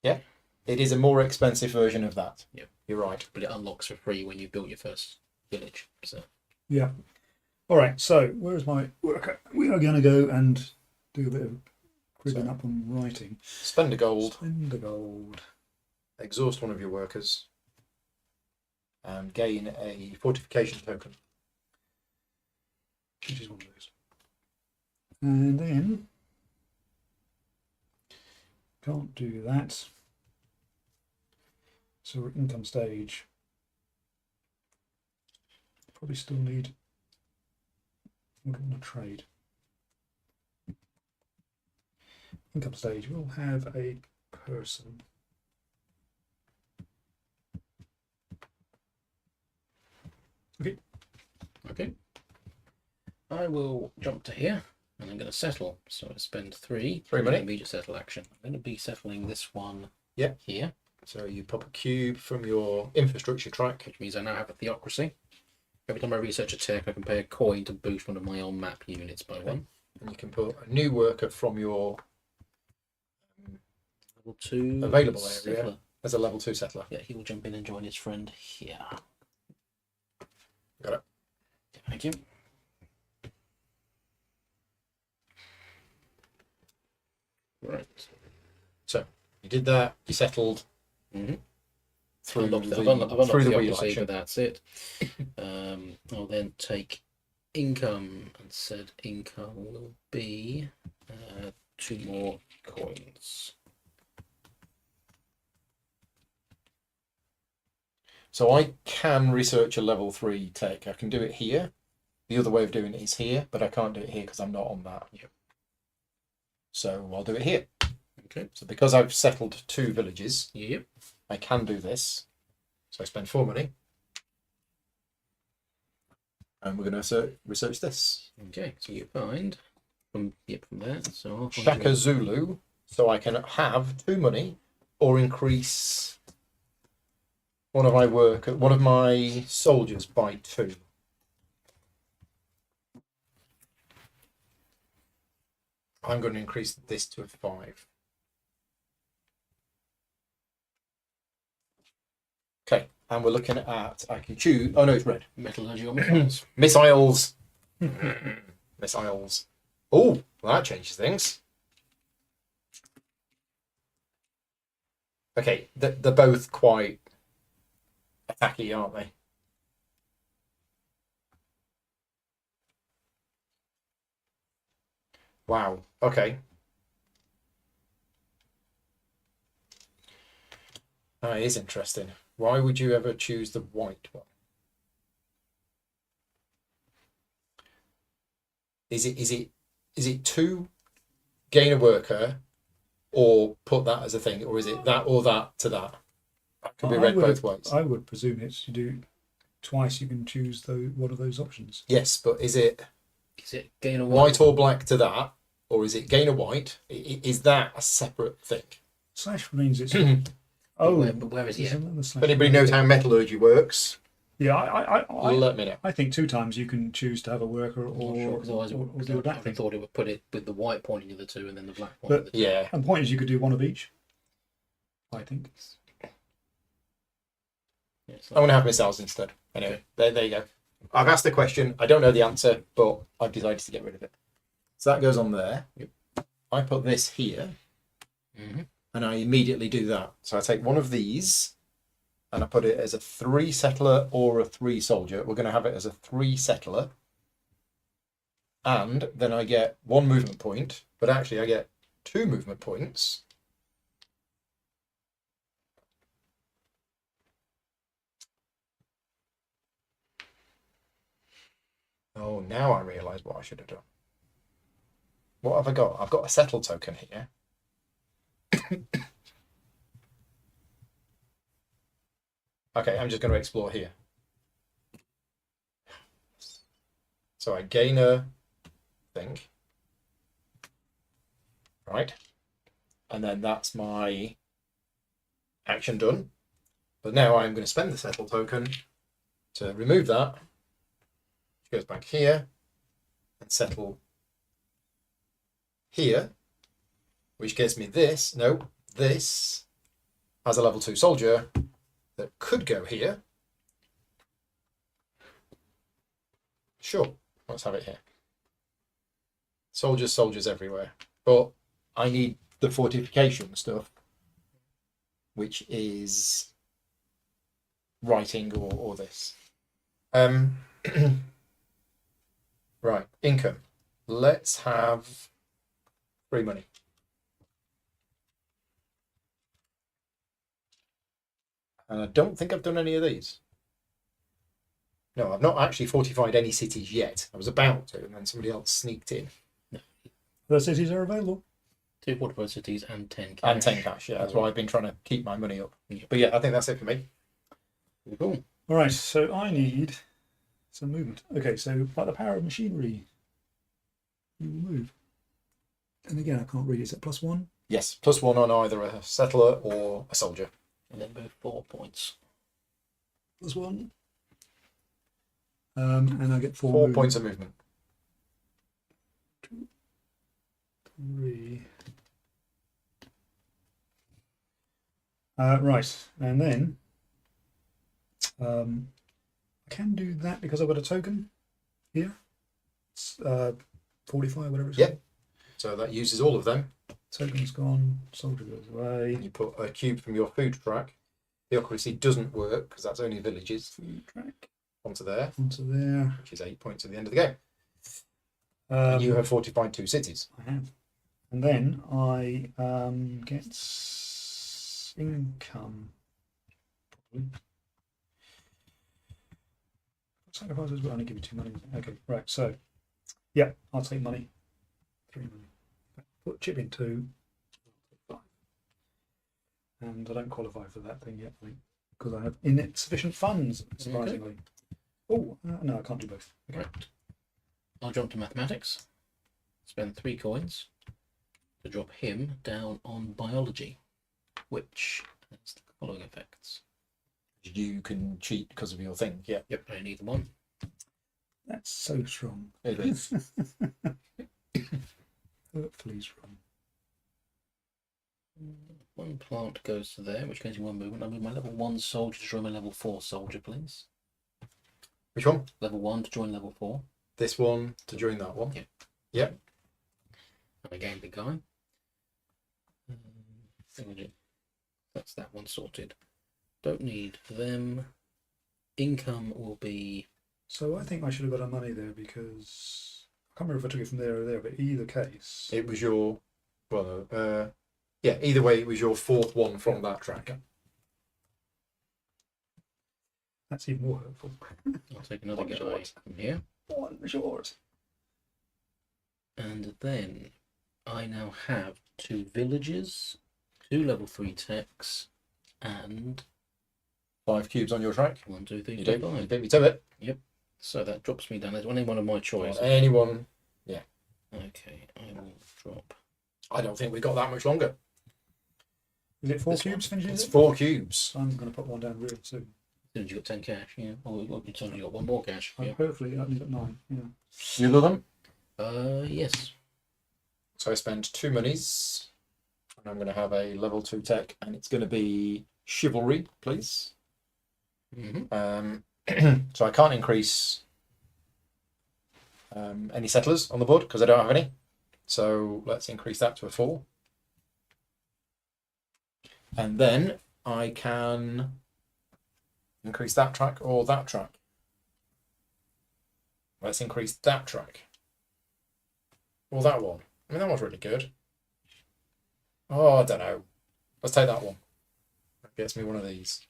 Yeah, it is a more expensive version of that. Yeah. You're right. But it unlocks for free when you build your first village. So Yeah. All right, so where's my worker? We are going to go and do a bit of cribbing up on writing. Spend a gold. Spend the gold. Exhaust one of your workers. And gain a fortification token. Which is one of those. And then can't do that. So we're income stage. Probably still need a trade. Income stage. We'll have a person. okay. I will jump to here and I'm going to settle. So I spend 3. 3 money. Immediate settle action. I'm going to be settling this one Yep. here, So you pop a cube from your infrastructure track. which means I now have a theocracy. Every time I research a tech, I can pay a coin to boost one of my on map units by 1. And you can put a new worker from your Level 2 available area settler. as a level 2 settler. Yeah, he will jump in and join his friend here. Got it. Thank you. Right. So you did that. You settled Mm-hmm. through I've unlocked the wheel theocracy, action. but that's it. I'll then take income and said income will be 2 more coins. So I can research a level 3 tech. I can do it here. The other way of doing it is here, but I can't do it here because I'm not on that. Yep. So I'll do it here. Okay. So because I've settled 2 villages, Yep. I can do this. So I spend 4 money. And we're going to research this. Okay. So you find from there. So I'll Shaka Zulu, so I can have 2 money or increase one of my soldiers by 2. I'm going to increase this to a 5. Okay, and we're looking at, I can choose, oh no, it's red. metallurgy or missiles. Missiles. Missiles. Oh, well, that changes things. Okay, they're both quite attacky, aren't they? Wow, okay. That is interesting. Why would you ever choose the white one? Is it to gain a worker, or put that as a thing, or is it that or that to that? That can be read both ways. I would presume it's to do twice. You can choose one of those options. Yes, but is it gain a white or black to that, or is it gain a white? Is that a separate thing? Slash means it's. but where is it? If anybody knows how metallurgy works, Yeah, let me know. I think 2 times you can choose to have a worker I'm not or, sure, 'cause otherwise or do a black I thing. thought it would put it with the white pointing to the 2 and then the black But- pointing to the 2. Yeah. And the point is, you could do one of each. I think. Yeah, it's I'm like- going to have missiles instead. Anyway, there you go. I've asked the question. I don't know the answer, but I've decided to get rid of it. So that goes on there. Yep. I put this here, Mhm. and I immediately do that. So I take one of these, and I put it as a 3 settler or a 3 soldier. We're going to have it as a 3 settler. And then I get 1 movement point, but actually I get 2 movement points. Oh, now I realise what I should have done. What have I got? I've got a settle token here. Okay, I'm just going to explore here. So I gain a thing. Right. And then that's my action done. But now I'm going to spend the settle token to remove that. Which goes back here and settle here, which gets me this. No, this has a level 2 soldier that could go here. Sure, let's have it here. Soldiers everywhere. But I need the fortification stuff, which is writing or this. Right, income. Let's have free money. And I don't think I've done any of these. No, I've not actually fortified any cities yet. I was about to, and then somebody else sneaked in. The cities are available. 2 fortified cities and 10 cash. And 10 cash, yeah. That's why I've been trying to keep my money up. Yeah. But yeah, I think that's it for me. Cool. All right, so I need some movement. Okay, so by the power of machinery, you will move. And again, I can't read it. Is it +1? Yes, +1 on either a settler or a soldier. And then move 4 points. +1. And I get 4 4 movement. points of movement. 3. Right, and then I can do that because I've got a token here. It's 45, whatever it's Yep. called. So that uses all of them. Token's gone, soldier goes away. You put a cube from your food track. Theocracy doesn't work because that's only villages. Food track Onto there, onto there. which is 8 points at the end of the game. And you have fortified 2 cities. I have. And then I get income. Probably. Sacrifice as well. I only give you 2 money. Okay, right. So, yeah, I'll take money. 3 money. Put chip in 2. I'll take 5. And I don't qualify for that thing yet, I think, because I have insufficient funds, surprisingly. Oh, no, I can't do both. Okay. Right. I'll jump to mathematics. spend 3 coins to drop him down on biology, which has the following effects. You can cheat because of your thing. Yeah. Yep, I need the one. That's so strong. It is. Hurtfully strong. 1 plant goes to there, which gains me 1 movement. I move my level 1 soldier to join my level 4 soldier, please. Which one? Level 1 to join level 4. This one to join that one. Yep. Yep. And I gain the guy. That's that one sorted. Don't need them. Income will be... So I think I should have got our money there because I can't remember if I took it from there or there, but either case. It was your, yeah, either way, it was your 4th one from that track. That's even more hurtful. I'll take another One guy short. from here. 1 short. And then I now have 2 villages, 2 level 3 techs, and 5 cubes on your track. 1, 2, 3, You 4, do. You 5. beat me to it. So that drops me down. There's only one of my choice. Anyone. Okay, I will drop. I don't think we've got that much longer. Is it 4 This cubes finishes It's it? 4 cubes. So I'm going to put one down real soon. As soon as you got 10 cash, yeah. Or you've only got 1 more cash. Yeah. Hopefully, I've only got 9. Yeah. You love them. Yes. So I spend 2 monies. And I'm going to have a level 2 tech. And it's going to be chivalry, please. Mm-hmm. So I can't increase any settlers on the board because I don't have any. So let's increase that to a 4. And then I can increase that track or that track. Let's increase that track. Or that one. I mean, that one's really good. Oh, I don't know. Let's take that one. That gets me one of these.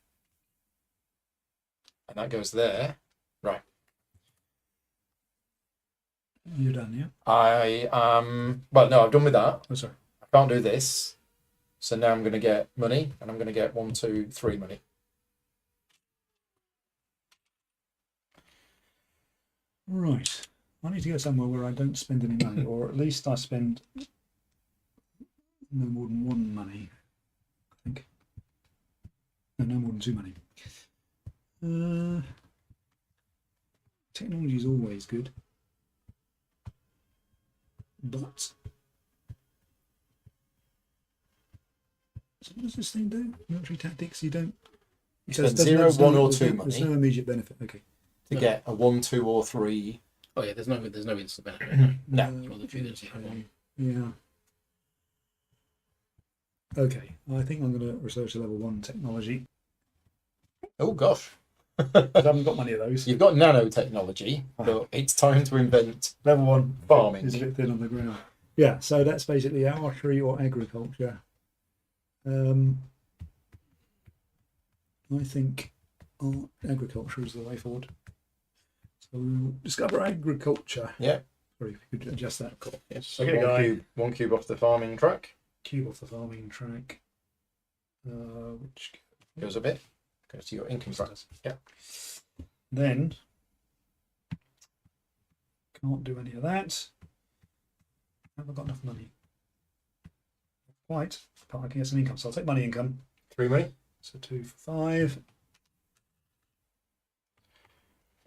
And that goes there. Right. You're done, yeah? I well, no, I've done with that. Oh, sorry. I can't do this. So now I'm going to get money, and I'm going to get 1, 2, 3 money. Right. I need to go somewhere where I don't spend any money, or at least I spend no more than 1 money, I think. No more than 2 money. Technology is always good. But so what does this thing do? Military tactics, you don't... You spend 0, 1 or 2 There's money no immediate benefit, okay. to get a 1, 2 or 3. Oh yeah, there's no instant benefit. No. Well, the few that's the one. Yeah. Okay, I think I'm going to research a level 1 technology. Oh gosh. I haven't got many of those. You've got nanotechnology, but it's time to invent Level 1 farming. is a bit thin on the ground. Yeah, so that's basically archery or agriculture. I think agriculture is the way forward. So we'll discover agriculture. Yeah. Sorry, if you could adjust that. Cool. Yes. So Okay, guy. 1 cube off the farming track. Cube off the farming track. Which Goes a bit. Goes to your income track. Yeah. then can't do any of that. Haven't got enough money. Quite, but I can get some income. So I'll take money income. 3 money. So 2 for 5.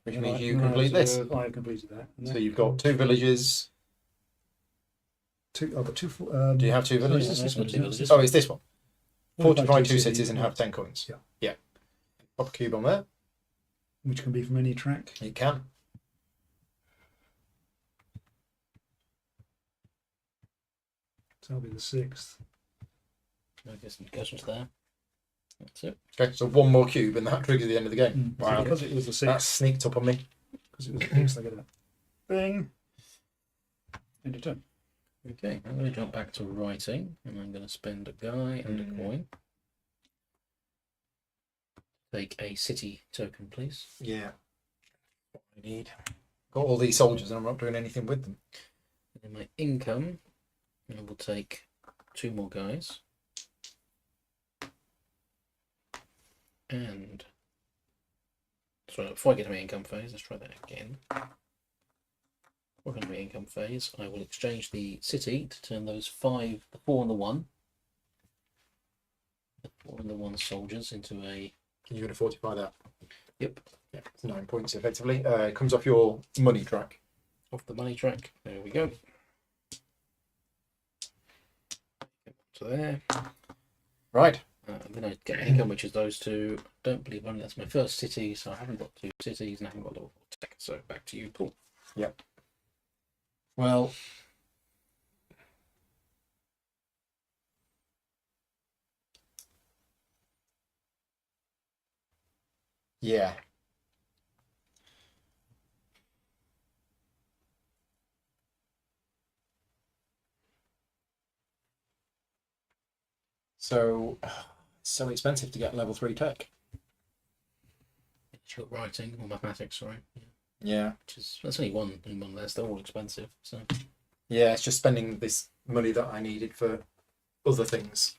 Which means you complete this. I've completed that. And So that you've got 2 villages. I've got 2. Do you have 2 sorry, villages? this one, Two isn't it? villages. Oh, it's this one. Fortify 2 cities, cities and yeah. have 10 coins. Yeah. Yeah. Pop a cube on there. Which can be from any track. You can. So that'll be the 6th. I guess it goes into there. That's it. Okay, so 1 more cube and that triggers the end of the game. So Wow. because it was the 6th. That sneaked up on me. Because it was the 6th, I get that. Bing. End of turn. Okay, I'm going to jump back to writing, and I'm going to spend a guy and a coin. Take a city token, please. Yeah. What I need. Got all these soldiers and I'm not doing anything with them. And then my income, I will take 2 more guys. And so before I get to my income phase, let's try that again. We're going to be income phase. I will exchange the city to turn those 5, the 4 and the 1, the 4 and the 1 soldiers into a. You're going to fortify that. Yep. Yeah, it's 9 points effectively. It comes off your money track. Off the money track. There we go. To there. Right. And then I get income, which is those two. Don't believe only that's my first city, so I haven't got 2 cities and I haven't got level 4 tech. So back to you, Paul. Yep. Well, yeah. So, it's so expensive to get level 3 tech. Short writing or mathematics, sorry. Yeah. That's only one less. They're all expensive. So Yeah, it's just spending this money that I needed for other things.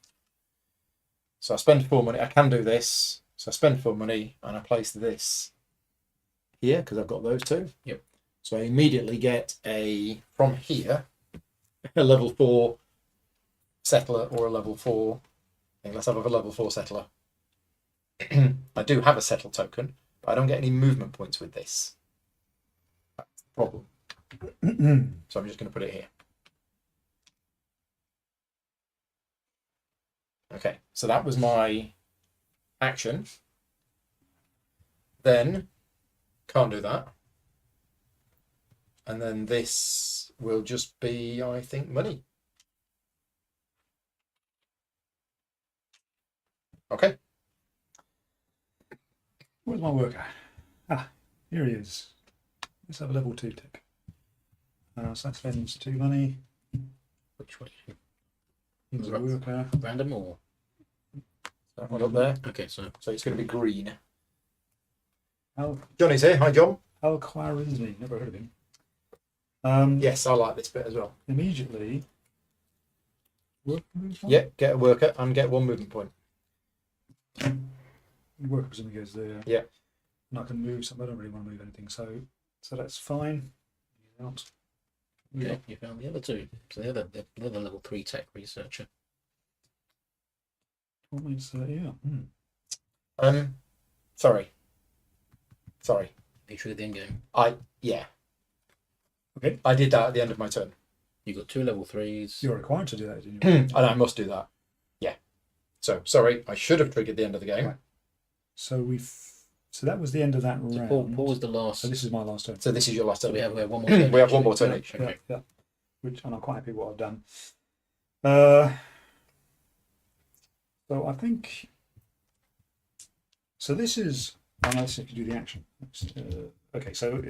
So I spend 4 money. I can do this. So I spend 4 money and I place this here because I've got those two. Yep. So I immediately get from here, a level 4 settler or a level 4. Let's have a level 4 settler. I do have a settle token, but I don't get any movement points with this. That's the problem. So I'm just going to put it here. Okay, so that was my action. Then, can't do that. And then this will just be, I think, money. Okay. Where's my worker? Ah, here he is. Let's have a level 2 tick. So that spends 2 money. which one? He's a worker. Random or? That one up there. Okay, so So it's going to be green. Al Johnny's here. Hi, John. Al-Khwarizmi. Never heard of him. Yes, I like this bit as well. Immediately. Worker moves on? Yeah, get a worker and get 1 movement point. Worker presumably goes there. Yeah. And I can move something. I don't really want to move anything. So that's fine. Out. yeah, you found the other 2. So the other level 3 tech researcher. What makes yeah. Sorry. You triggered the end game. Yeah. Okay. I did that at the end of my turn. You got 2 level 3s. You're required to do that, didn't you? And I must do that. Yeah. So sorry, I should have triggered the end of the game. Right. So so that was the end of that So round. Paul was the last. So this is my last turn. So this is your last So turn. we have 1 more turn. We have 1 more each. turn Yeah, each. Okay. Yeah. And I'm quite happy with what I've done. So I think. So this is. Unless if you do the action. Okay, so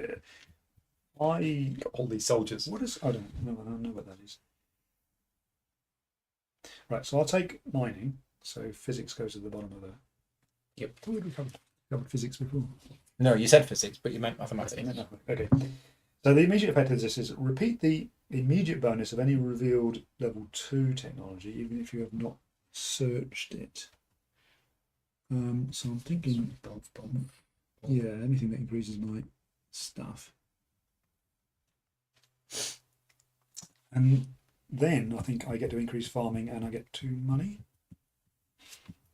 I. Got all these soldiers. What is? I don't know what that is. Right, so I'll take mining. So physics goes to the bottom of the. Yep. Oh, we covered physics before. No, you said physics, but you meant mathematics. Okay. So the immediate effect of this is repeat the immediate bonus of any revealed level 2 technology, even if you have not searched it. So I'm thinking, yeah, anything that increases my stuff. And then I think I get to increase farming and I get 2 money.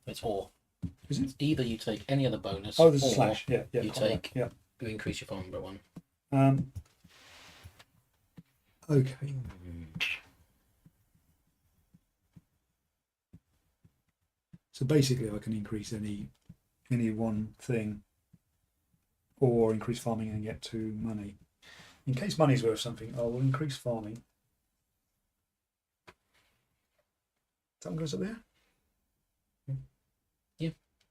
It's or. Is it? Either you take any other bonus. Oh, there's a or slash. Yeah. you take. Yeah. You increase your farm by 1. Okay. So basically, I can increase any one thing, or increase farming and get 2 money. In case money's worth something, I will increase farming. Something goes up there.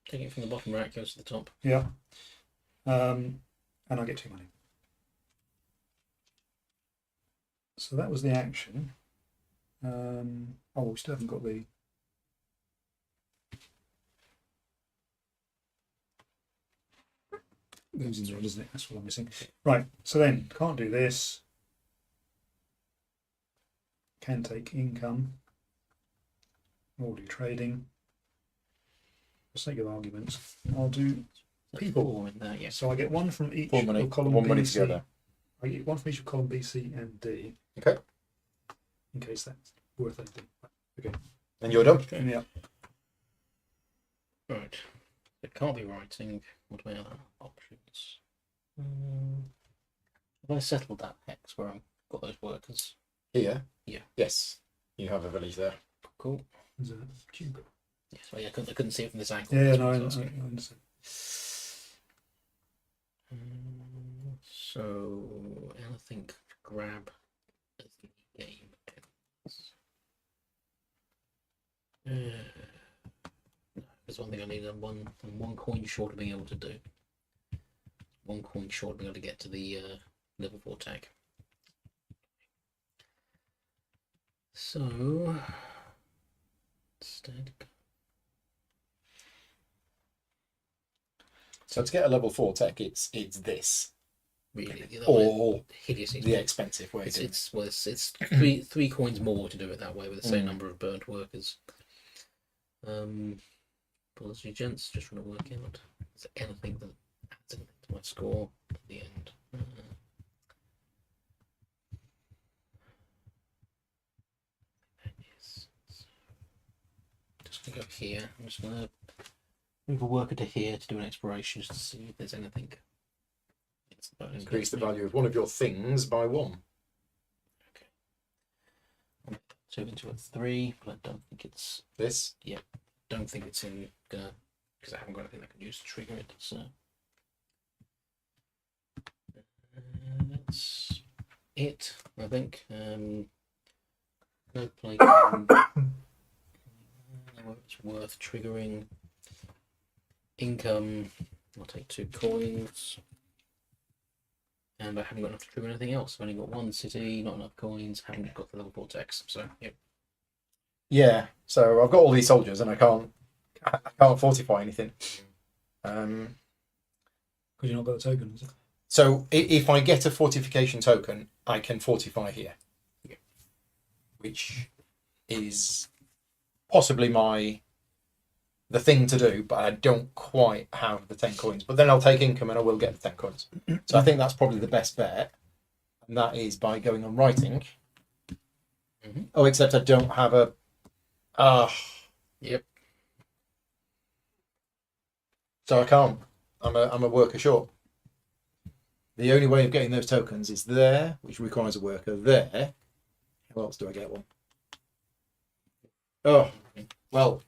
Take it from the bottom rack, goes to the top. Yeah. And I get 2 money. So that was the action. Oh, we still haven't got the. Goes in there, doesn't it? That's what I'm missing. Right. So then, can't do this. Can take income. Or do trading. For sake of arguments, I'll do people. In there, yes. So I get 1 from each 4 money. of column 1 B money and C. together. I get one from each of column B, C, and D. Okay. In case that's worth anything. Okay. And you're done. Okay. Yeah. Right. It can't be writing. What are my other options? Have I settled that hex where I've got those workers? Here? Yeah. Yes. You have a village there. Cool. There's a cube. Yes, well, yeah, I couldn't see it from this angle. Yeah, That's no, what I I was asking. understand. So, anything to grab as the game ends? There's one thing I need, and one coin short of being able to do. One coin short of being able to get to the level 4 tag. So, instead, So to get a level 4 tech, it's this. really, Or hideous. the expensive way. It's three coins more to do it that way with the same number of burnt workers. Apology, gents, just trying to work out is there anything that adds anything to my score at the end. Just gonna go here. I'm just gonna move a worker to here to do an exploration just to see if there's anything. Increase the value of one of your things by 1. So into a 3, but I don't think it's. This. Don't think it's in gonna because I haven't got anything I can use to trigger it. So that's it. I think. No play. It's worth triggering. Income. I'll take 2 coins. And I haven't got enough to trigger anything else. I've only got 1 city, not enough coins, haven't got the level 4 text. So, yep. Yeah. So I've got all these soldiers, and I can't fortify anything. Because you've not got a token, is it? So if I get a fortification token, I can fortify here, which is possibly the thing to do, but I don't quite have the 10 coins. But then I'll take income and I will get the 10 coins. So I think that's probably the best bet, and that is by going on writing. Oh, except I don't have a. Yep. So I can't. I'm a worker short. The only way of getting those tokens is there, which requires a worker there. How else do I get one? Oh, well,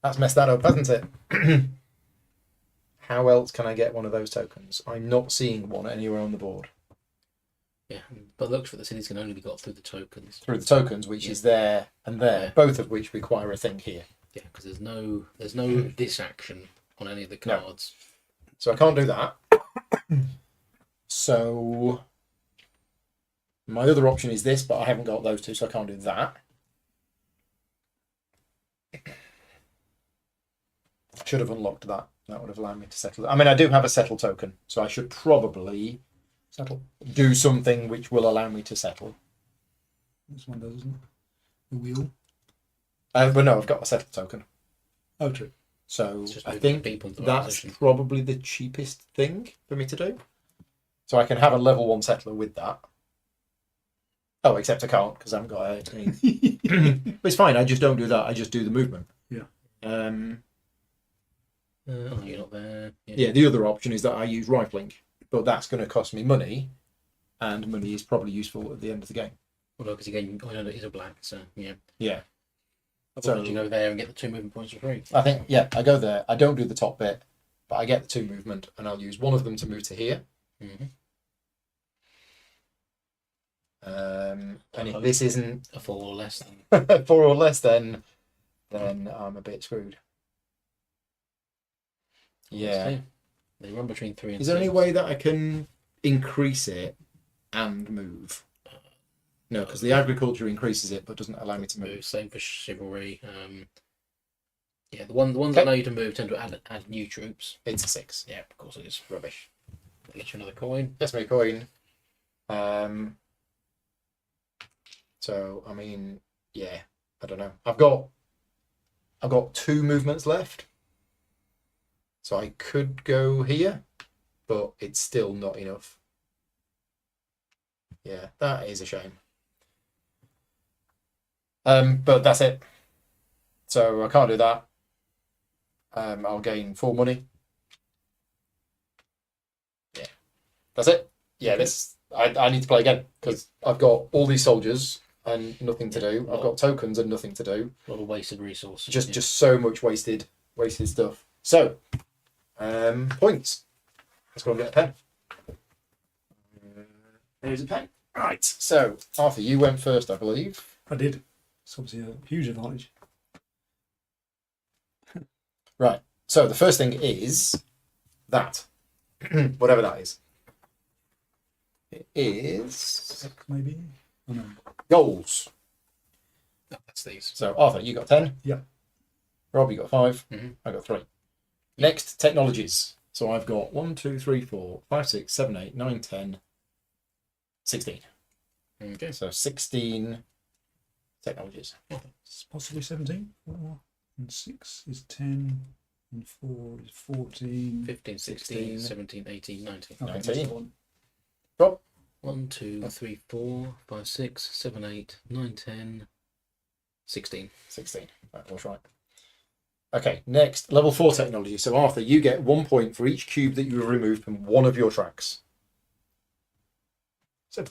that's messed that up, hasn't it? How else can I get one of those tokens? I'm not seeing one anywhere on the board. Yeah, but looks for the cities can only be got through the tokens. Through the tokens, which is there and there, both of which require a thing here. Yeah, because there's no this action on any of the cards. So I can't do that. So my other option is this, but I haven't got those two, so I can't do that. I should have unlocked that. That would have allowed me to settle. I mean, I do have a settle token, so I should probably do something which will allow me to settle. This one does, isn't it? The wheel. But no, I've got a settle token. Oh, true. So Just I moving think people into the that's position. probably the cheapest thing for me to do. So I can have a level 1 settler with that. Oh, except I can't because I haven't got a. But it's fine. I just don't do that. I just do the movement. Yeah. Oh, you're not there. Yeah. The other option is that I use rifling, but that's going to cost me money, and money is probably useful at the end of the game. Well, because again, I know it is a black, so yeah. Yeah. So you go there and get the 2 movement points for free. I think I go there. I don't do the top bit, but I get the 2 movement, and I'll use one of them to move to here. Mm-hmm. And if this isn't a 4 or less, then 4 or less, then I'm a bit screwed. Yeah. They run between 3 and 6. Is there any way that I can increase it and move? No, because the agriculture increases it but doesn't allow me to move. Same for chivalry. Yeah, the ones that allow you to move tend to add new troops. It's a 6. Yeah, of course it is rubbish. I'll get you another coin. Gets me a coin. So I mean, yeah, I don't know. I've got 2 movements left, so I could go here, but it's still not enough. Yeah, that is a shame. But that's it. So I can't do that. I'll gain 4 money. Yeah, that's it. Yeah, this I need to play again because I've got all these soldiers and nothing to do. I've got tokens and nothing to do. A lot of wasted resources. Just so much wasted stuff. So, points. Let's go and get a pen. Here's a pen. Right. So, Arthur, you went first, I believe. I did. It's obviously a huge advantage. Right. So the first thing is that, whatever that is. It is Maybe. Oh, no. goals. No, that's these. So Arthur, you got 10. Yeah. Rob, you got 5. Mm-hmm. I got 3. Next, technologies. So I've got 1, 2, 3, 4, 5, 6, 7, 8, 9, 10, 16. Okay. So 16 technologies. It's possibly 17. 4 and 6 is 10. And 4 is 14. 15, 16, 17, 18, 19. Okay, 19. that's the one. Rob? 1, 2, 3, 4, 5, 6, 7, 8, 9, 10, 16. 16. That was right. Okay, next, level 4 technology. So Arthur, you get 1 point for each cube that you have removed from one of your tracks. So,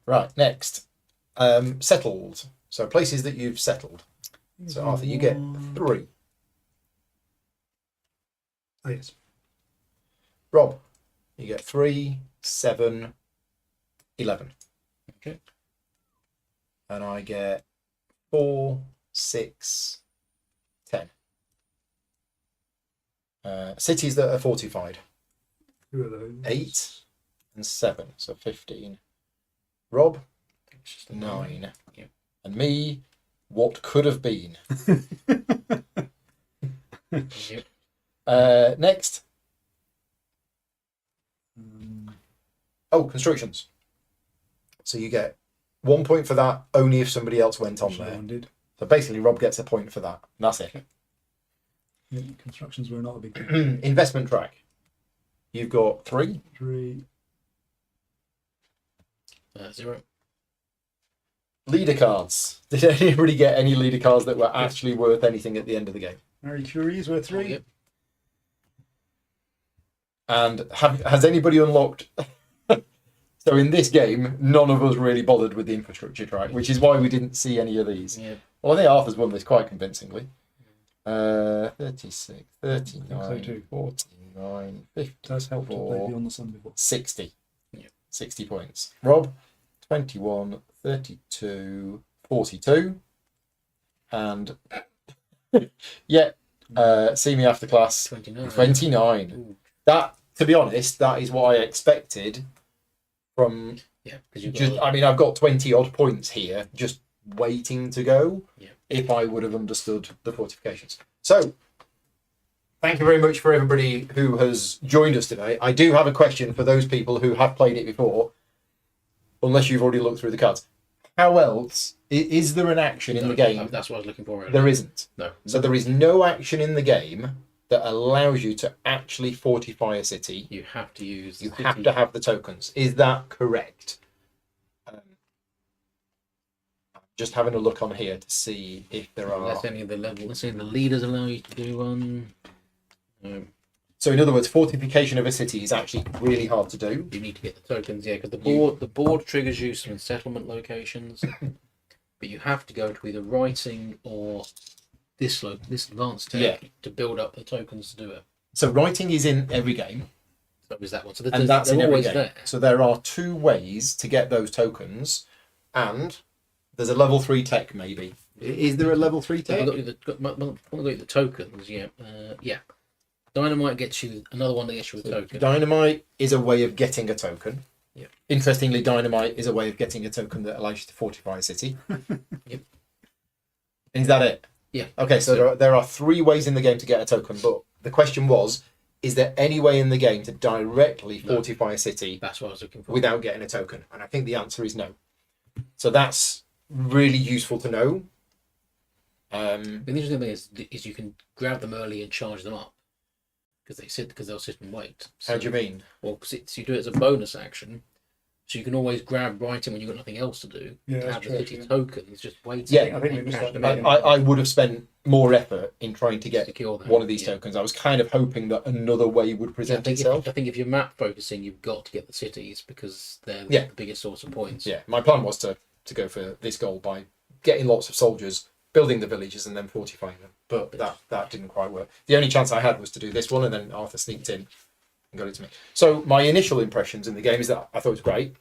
right, next, settled. So places that you've settled. So Arthur, you get 3. Oh, yes. Rob, you get 3, 7, 11. Okay. And I get 4, 6, 10. Cities that are fortified. Who are those? 8 and 7, so 15. Rob, It's just a 9. Yeah. And me, what could have been. Yep. Next. Oh, constructions. So you get 1 point for that only if somebody else went on there. One did. So basically, Rob gets a point for that. And that's it. Yeah, constructions were not a big deal. Investment track. You've got 3. 3. 0. Leader cards. Did anybody get any leader cards that were actually worth anything at the end of the game? Mary Curie's were 3. Oh, yep. And has anybody unlocked? So in this game, none of us really bothered with the infrastructure track, which is why we didn't see any of these. Yeah. Well, I think Arthur's won this quite convincingly. 36, I think 39, so too. 49, 50, That's helped to play Beyond the Sun before. 60. Yeah. 60 points. Rob, 21, 32, 42. And yeah, see me after class. 29. 29. Ooh. That, to be honest, that is what I expected from Yeah, because you've just, got I mean, I've got 20 odd points here just waiting to go Yeah. if I would have understood the fortifications. So, thank you very much for everybody who has joined us today. I do have a question for those people who have played it before, unless you've already looked through the cards. How else, is there an action in No, the game? That's what I was looking for. Earlier. There isn't. No. So there is no action in the game that allows you to actually fortify a city. You have to use. You the have city. to have the tokens. Is that correct? Just having a look on here to see if there are. Unless any of the level. Let's say the leaders allow you to do one. So in other words, fortification of a city is actually really hard to do. You need to get the tokens, yeah, because the board triggers you some settlement locations, but you have to go to either writing or this advanced tech to build up the tokens to do it. So writing is in every game, So is that one? So and that's in they're every always game. there. So there are 2 ways to get those tokens, and there's a level 3 tech maybe. Is there a level 3 I've tech? got you the tokens, yeah. Yeah. Dynamite gets you another one that gets you a token. Dynamite is a way of getting a token. Yeah. Interestingly, dynamite is a way of getting a token that allows you to fortify a city. Yep. Is that it? Yeah. Okay, so there are 3 ways in the game to get a token, but the question was, is there any way in the game to directly fortify a city That's what I was looking for. without getting a token? And I think the answer is no. So that's really useful to know. The interesting thing is you can grab them early and charge them up because they'll sit and wait. How do you mean? Well, because you do it as a bonus action. So you can always grab writing when you've got nothing else to do. Yeah, To that's have the true, city yeah. tokens just waiting. Yeah, I think we and missed cash that them at in. the I would have spent more effort in trying to get Secure that, one of these yeah. tokens. I was kind of hoping that another way would Yeah, present itself. I think if you're map focusing, you've got to get the cities because they're Yeah. the biggest source of points. Yeah, my plan was to go for this goal by getting lots of soldiers, building the villages, and then fortifying them. But that didn't quite work. The only chance I had was to do this one, and then Arthur sneaked in and got it to me. So my initial impressions in the game is that I thought it was great.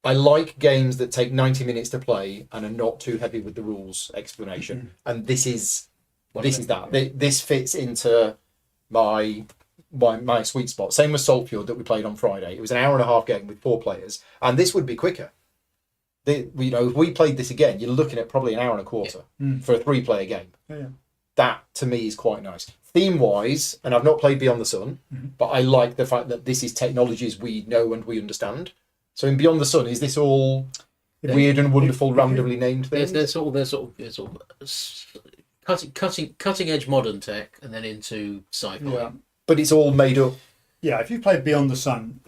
I like games that take 90 minutes to play and are not too heavy with the rules explanation. And this is that. This fits into my sweet spot. Same with Saltfield that we played on Friday. It was an hour and a half game with 4 players, and this would be quicker. If we played this again, you're looking at probably an hour and a quarter for a 3-player game. Yeah. That to me is quite nice. Theme wise, and I've not played Beyond the Sun, but I like the fact that this is technologies we know and we understand. So in Beyond the Sun, is this all weird and wonderful, randomly named things? There's sort of cutting edge modern tech, and then into sci-fi. Yeah. But it's all made up. Yeah, if you played Beyond the Sun,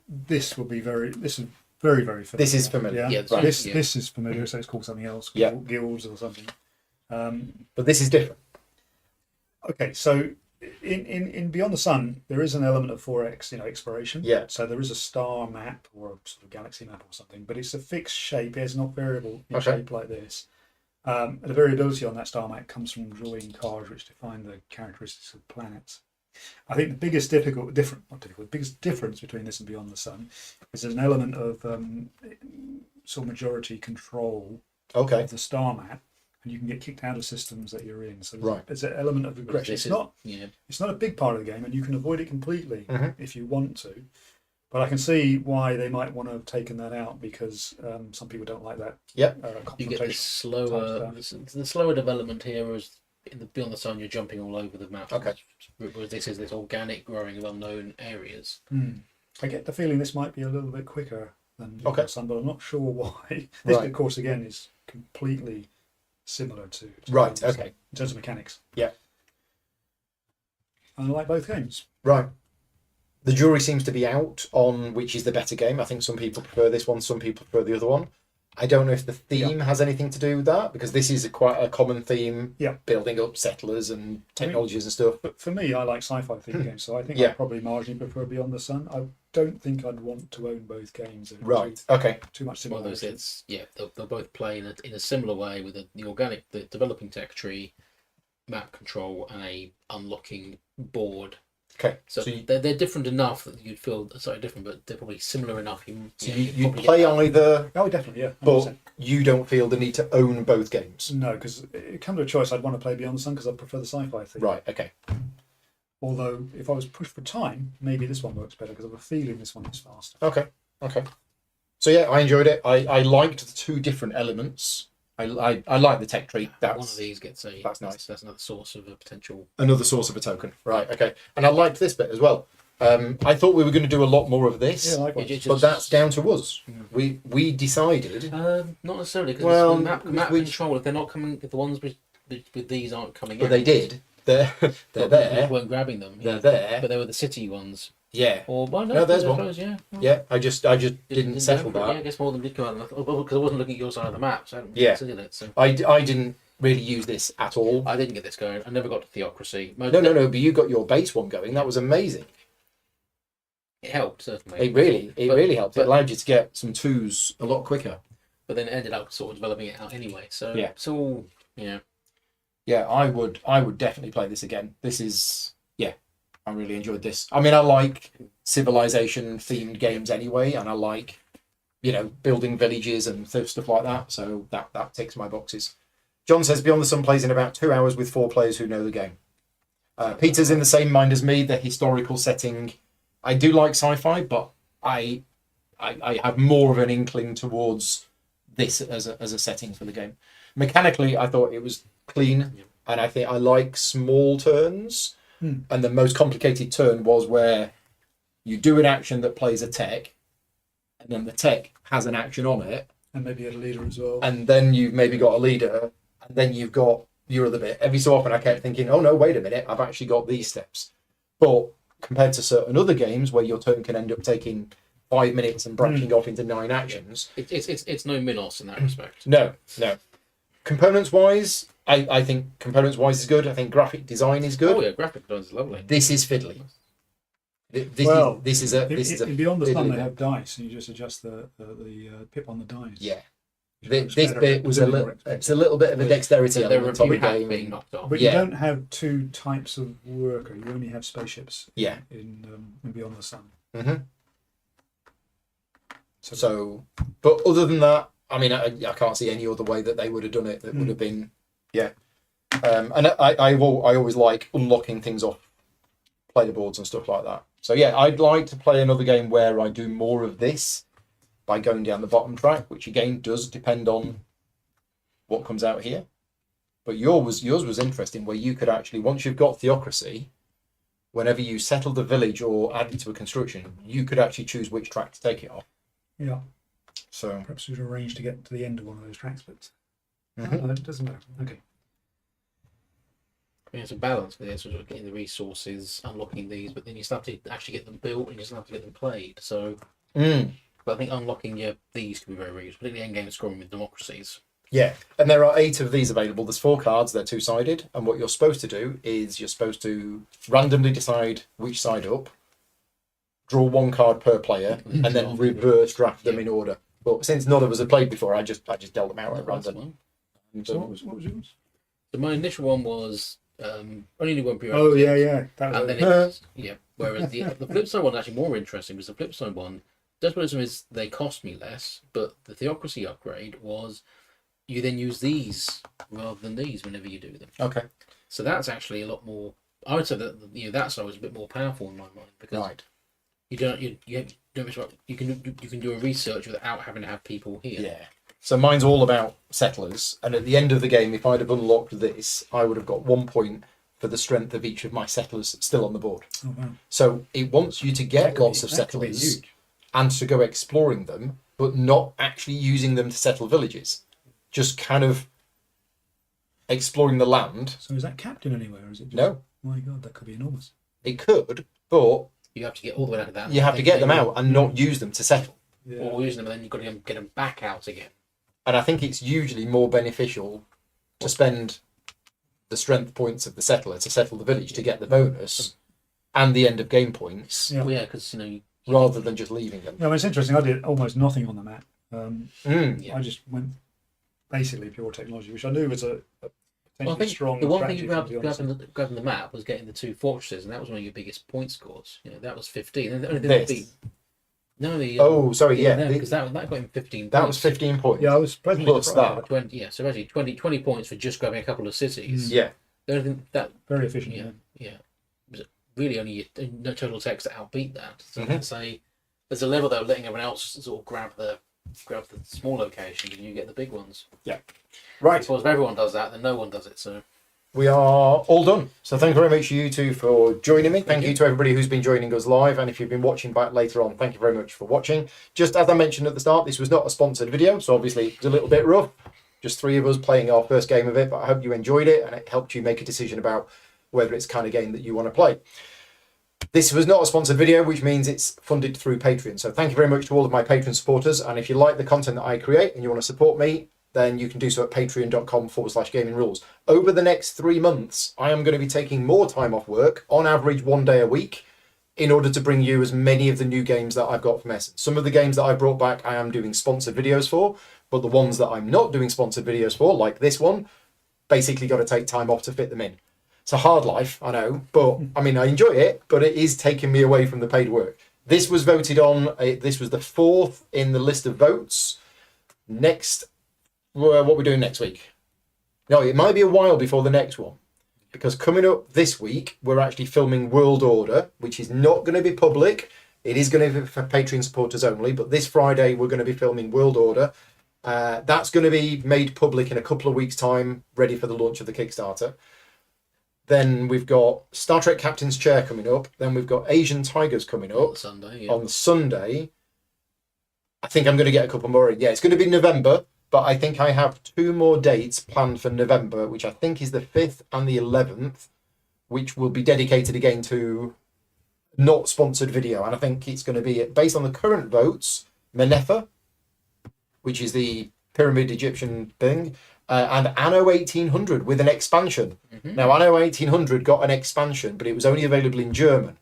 this is very, very familiar. This is familiar. Yeah, Right. This is familiar, so it's called something else, Yeah. guilds or something. But this is different. Okay, so in Beyond the Sun, there is an element of 4X, exploration. Yeah. So there is a star map or a sort of galaxy map or something, but it's a fixed shape. It's not variable in Okay. shape like this. And the variability on that star map comes from drawing cards which define the characteristics of planets. I think the biggest biggest difference between this and Beyond the Sun is there's an element of sort of majority control Okay. of the star map, and you can get kicked out of systems that you're in. So Right. there's an element of aggression. This It's not a big part of the game, and you can avoid it completely Mhm. if you want to. But I can see why they might want to have taken that out because some people don't like that. Yep. You get this the slower development here, whereas in the Beyond the Sun you're jumping all over the map. Okay. Whereas this is this organic growing of unknown areas. I get the feeling this might be a little bit quicker than Okay. the Sun, but I'm not sure why. This, Right. of course, again is completely similar to Right. Beyond the Sun Okay. in terms of mechanics. Yeah. And I like both games. Right. The jury seems to be out on which is the better game. I think some people prefer this one, some people prefer the other one. I don't know if the theme has anything to do with that, because this is quite a common theme, Yeah. building up settlers and technologies and stuff. But for me, I like sci-fi themed games, so I think Yeah. I'd probably marginally prefer Beyond the Sun. I don't think I'd want to own both games. They're Right. Okay. Too much One of those, similarity. they'll both play in a similar way with the developing tech tree, map control, and a unlocking board. Okay. So, So you, they're different enough that you'd feel slightly different, but they're probably similar enough. you you'd you probably play get that. either, Oh, definitely, yeah. but 100%. you don't feel the need to own both games. No, because it come to a choice, I'd want to play Beyond the Sun because I prefer the sci-fi thing. Right. Okay. Although, if I was pushed for time, maybe this one works better because I have a feeling this one is faster. Okay. Okay. So yeah, I enjoyed it. I liked the two different elements. I like the tech tree. One of That's these gets a. that's nice. That's another source of a potential. another source of a token. Right. Okay. And I liked this bit as well. I thought we were going to do a lot more of this, Yeah, likewise. but that's down to us. We decided. Not necessarily because Well, map we- control. If they're not coming, if the ones with these aren't coming But out, they did. They're We there. weren't grabbing them. They're Yeah. there. But they were the city ones. Yeah. Or well, No, there's I one. suppose, yeah. Yeah. I just didn't settle go for it. Yeah, I that. guess more of them did come out because I wasn't looking at your side of the map, so I hadn't Yeah. considered it. So I didn't really use this at all. I didn't get this going. I never got to theocracy. No. But you got your base one going. That was amazing. It helped certainly. It really helped. It but- allowed you to get some twos a lot quicker. But then ended up sort of developing it out anyway. So Yeah. it's all yeah. Yeah, I would definitely play this again. This is I really enjoyed this. I mean, I like civilization themed games anyway, and I like building villages and stuff like that. So that ticks my boxes. John says Beyond the Sun plays in about 2 hours with 4 players who know the game. Peter's in the same mind as me. The historical setting, I do like sci-fi, but I have more of an inkling towards this as a setting for the game. Mechanically, I thought it was clean, and I think I like small turns. And the most complicated turn was where you do an action that plays a tech, and then the tech has an action on it, And maybe a leader as well. and then you've maybe got a leader, and then you've got your other bit. Every so often I kept thinking, oh no, wait a minute, I've actually got these steps. But compared to certain other games where your turn can end up taking 5 minutes and branching off into 9 actions. It's no Minos in that respect. No. Components wise, I think components wise is good. I think graphic design is good. Oh yeah, graphic design is lovely. This is fiddly. This is a beyond the sun fiddly they bit. have dice, and you just adjust the pip on the dice. Yeah. Which This works better, bit was a really little. more expensive. It's a little bit of a dexterity There are a element of few the hats game. being knocked off. But Yeah. you don't have 2 types of worker. You only have spaceships. Yeah. In Beyond the Sun. Mm-hmm. So, but other than that, I mean, I can't see any other way that they would have done it that would have been, yeah. And I always like unlocking things off player boards and stuff like that. So yeah, I'd like to play another game where I do more of this by going down the bottom track, which again does depend on what comes out here. But yours was interesting, where you could actually, once you've got Theocracy, whenever you settle the village or add it to a construction, you could actually choose which track to take it off. Yeah. So Perhaps we should arrange to get to the end of one of those tracks, but Mhm. no, it doesn't matter. Okay. I mean, it's a balance with it, sort of getting the resources, unlocking these, but then you start to actually get them built and you still have to get them played. So, but I think unlocking these can be very useful, particularly endgame scoring with democracies. yeah, and there are 8 of these available. There's 4 cards. They're 2-sided, and what you're supposed to do is you're supposed to randomly decide which side up, draw 1 card per player, and then reverse draft them in order. But since none of us have played before, I just dealt them out at That's random. one. So what was yours? So my initial one was only one period. Oh yeah. That was And then it was, whereas the flip side one is actually more interesting, because the flip side one, Despotism is they cost me less, but the Theocracy upgrade was you then use these rather than these whenever you do them. Okay. So that's actually a lot more. I would say that that side was a bit more powerful in my mind, because Right. you don't you can do a research without having to have people here. Yeah. So mine's all about settlers, and at the end of the game, if I'd have unlocked this, I would have got 1 point for the strength of each of my settlers still on the board. Oh wow. So it wants you to get lots of That could be settlers huge. and to go exploring them, but not actually using them to settle villages. Just kind of exploring the land. So is that capped in anywhere, or is it just... No, My God, that could be enormous. it could, but You have to get all the way out of that. you have to get them out and not use them to settle. Yeah. Or using them, and then you've got to get them back out again. And I think it's usually more beneficial to spend the strength points of the settler to settle the village to get the bonus and the end of game points, Yeah. Well, yeah, because rather than just leaving them. No, it's interesting. I did almost nothing on the map. Yeah. I just went basically pure technology, which I knew was a Well, I potentially think strong the one thing you strategy. grabbing the map was getting the 2 fortresses, and that was one of your biggest point scores. That was 15. And the only thing This. that beat, no, the Oh, sorry, yeah. because that got him 15. That points. was 15 points. Yeah, I was pleasantly Plus surprised. that. 20. Yeah, so actually 20 points for just grabbing a couple of cities. Yeah. The only thing that Very efficient. yeah, yeah, was really only no total text to outbeat that. So Mhm. I'd say there's a level though, letting everyone else sort of grab the small locations and you get the big ones. Right. Of course, if everyone does that, then no one does it. So We are all done. So thank you very much, you two, for joining me. Thank you to everybody who's been joining us live. And if you've been watching back later on, thank you very much for watching. Just as I mentioned at the start, this was not a sponsored video. So obviously it's a little bit rough. Just 3 of us playing our first game of it. But I hope you enjoyed it and it helped you make a decision about whether it's the kind of game that you want to play. This was not a sponsored video, which means it's funded through Patreon. So thank you very much to all of my Patreon supporters. And if you like the content that I create and you want to support me, then you can do so at patreon.com/gaming rules. Over the next 3 months, I am going to be taking more time off work, on average 1 day a week, in order to bring you as many of the new games that I've got from Essence. Some of the games that I brought back, I am doing sponsored videos for, but the ones that I'm not doing sponsored videos for, like this one, basically got to take time off to fit them in. It's a hard life, I know, but I mean, I enjoy it, but it is taking me away from the paid work. This was voted on, this was the 4th in the list of votes. Next, what we're doing next week? No, it might be a while before the next one, because coming up this week, we're actually filming World Order, which is not going to be public. It is going to be for Patreon supporters only, but this Friday, we're going to be filming World Order. That's going to be made public in a couple of weeks' time, ready for the launch of the Kickstarter. Then we've got Star Trek Captain's Chair coming up. Then we've got Asian Tigers coming on up the Sunday, yeah. on the Sunday. I think I'm going to get a couple more in. Yeah, it's going to be November, but I think I have 2 more dates planned for November, which I think is the 5th and the 11th, which will be dedicated again to not sponsored video, and I think it's going to be, based on the current votes, Menefa, which is the pyramid Egyptian thing, and Anno 1800 with an expansion. Now, Anno 1800 got an expansion, but it was only available in German.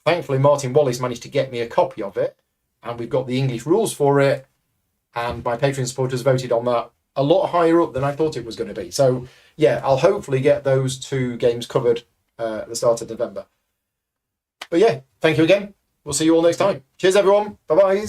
Thankfully, Martin Wallace managed to get me a copy of it, and we've got the English rules for it, and my Patreon supporters voted on that a lot higher up than I thought it was going to be. So, yeah, I'll hopefully get those 2 games covered at the start of November. But yeah, thank you again. We'll see you all next time. Cheers, everyone. Bye-bye.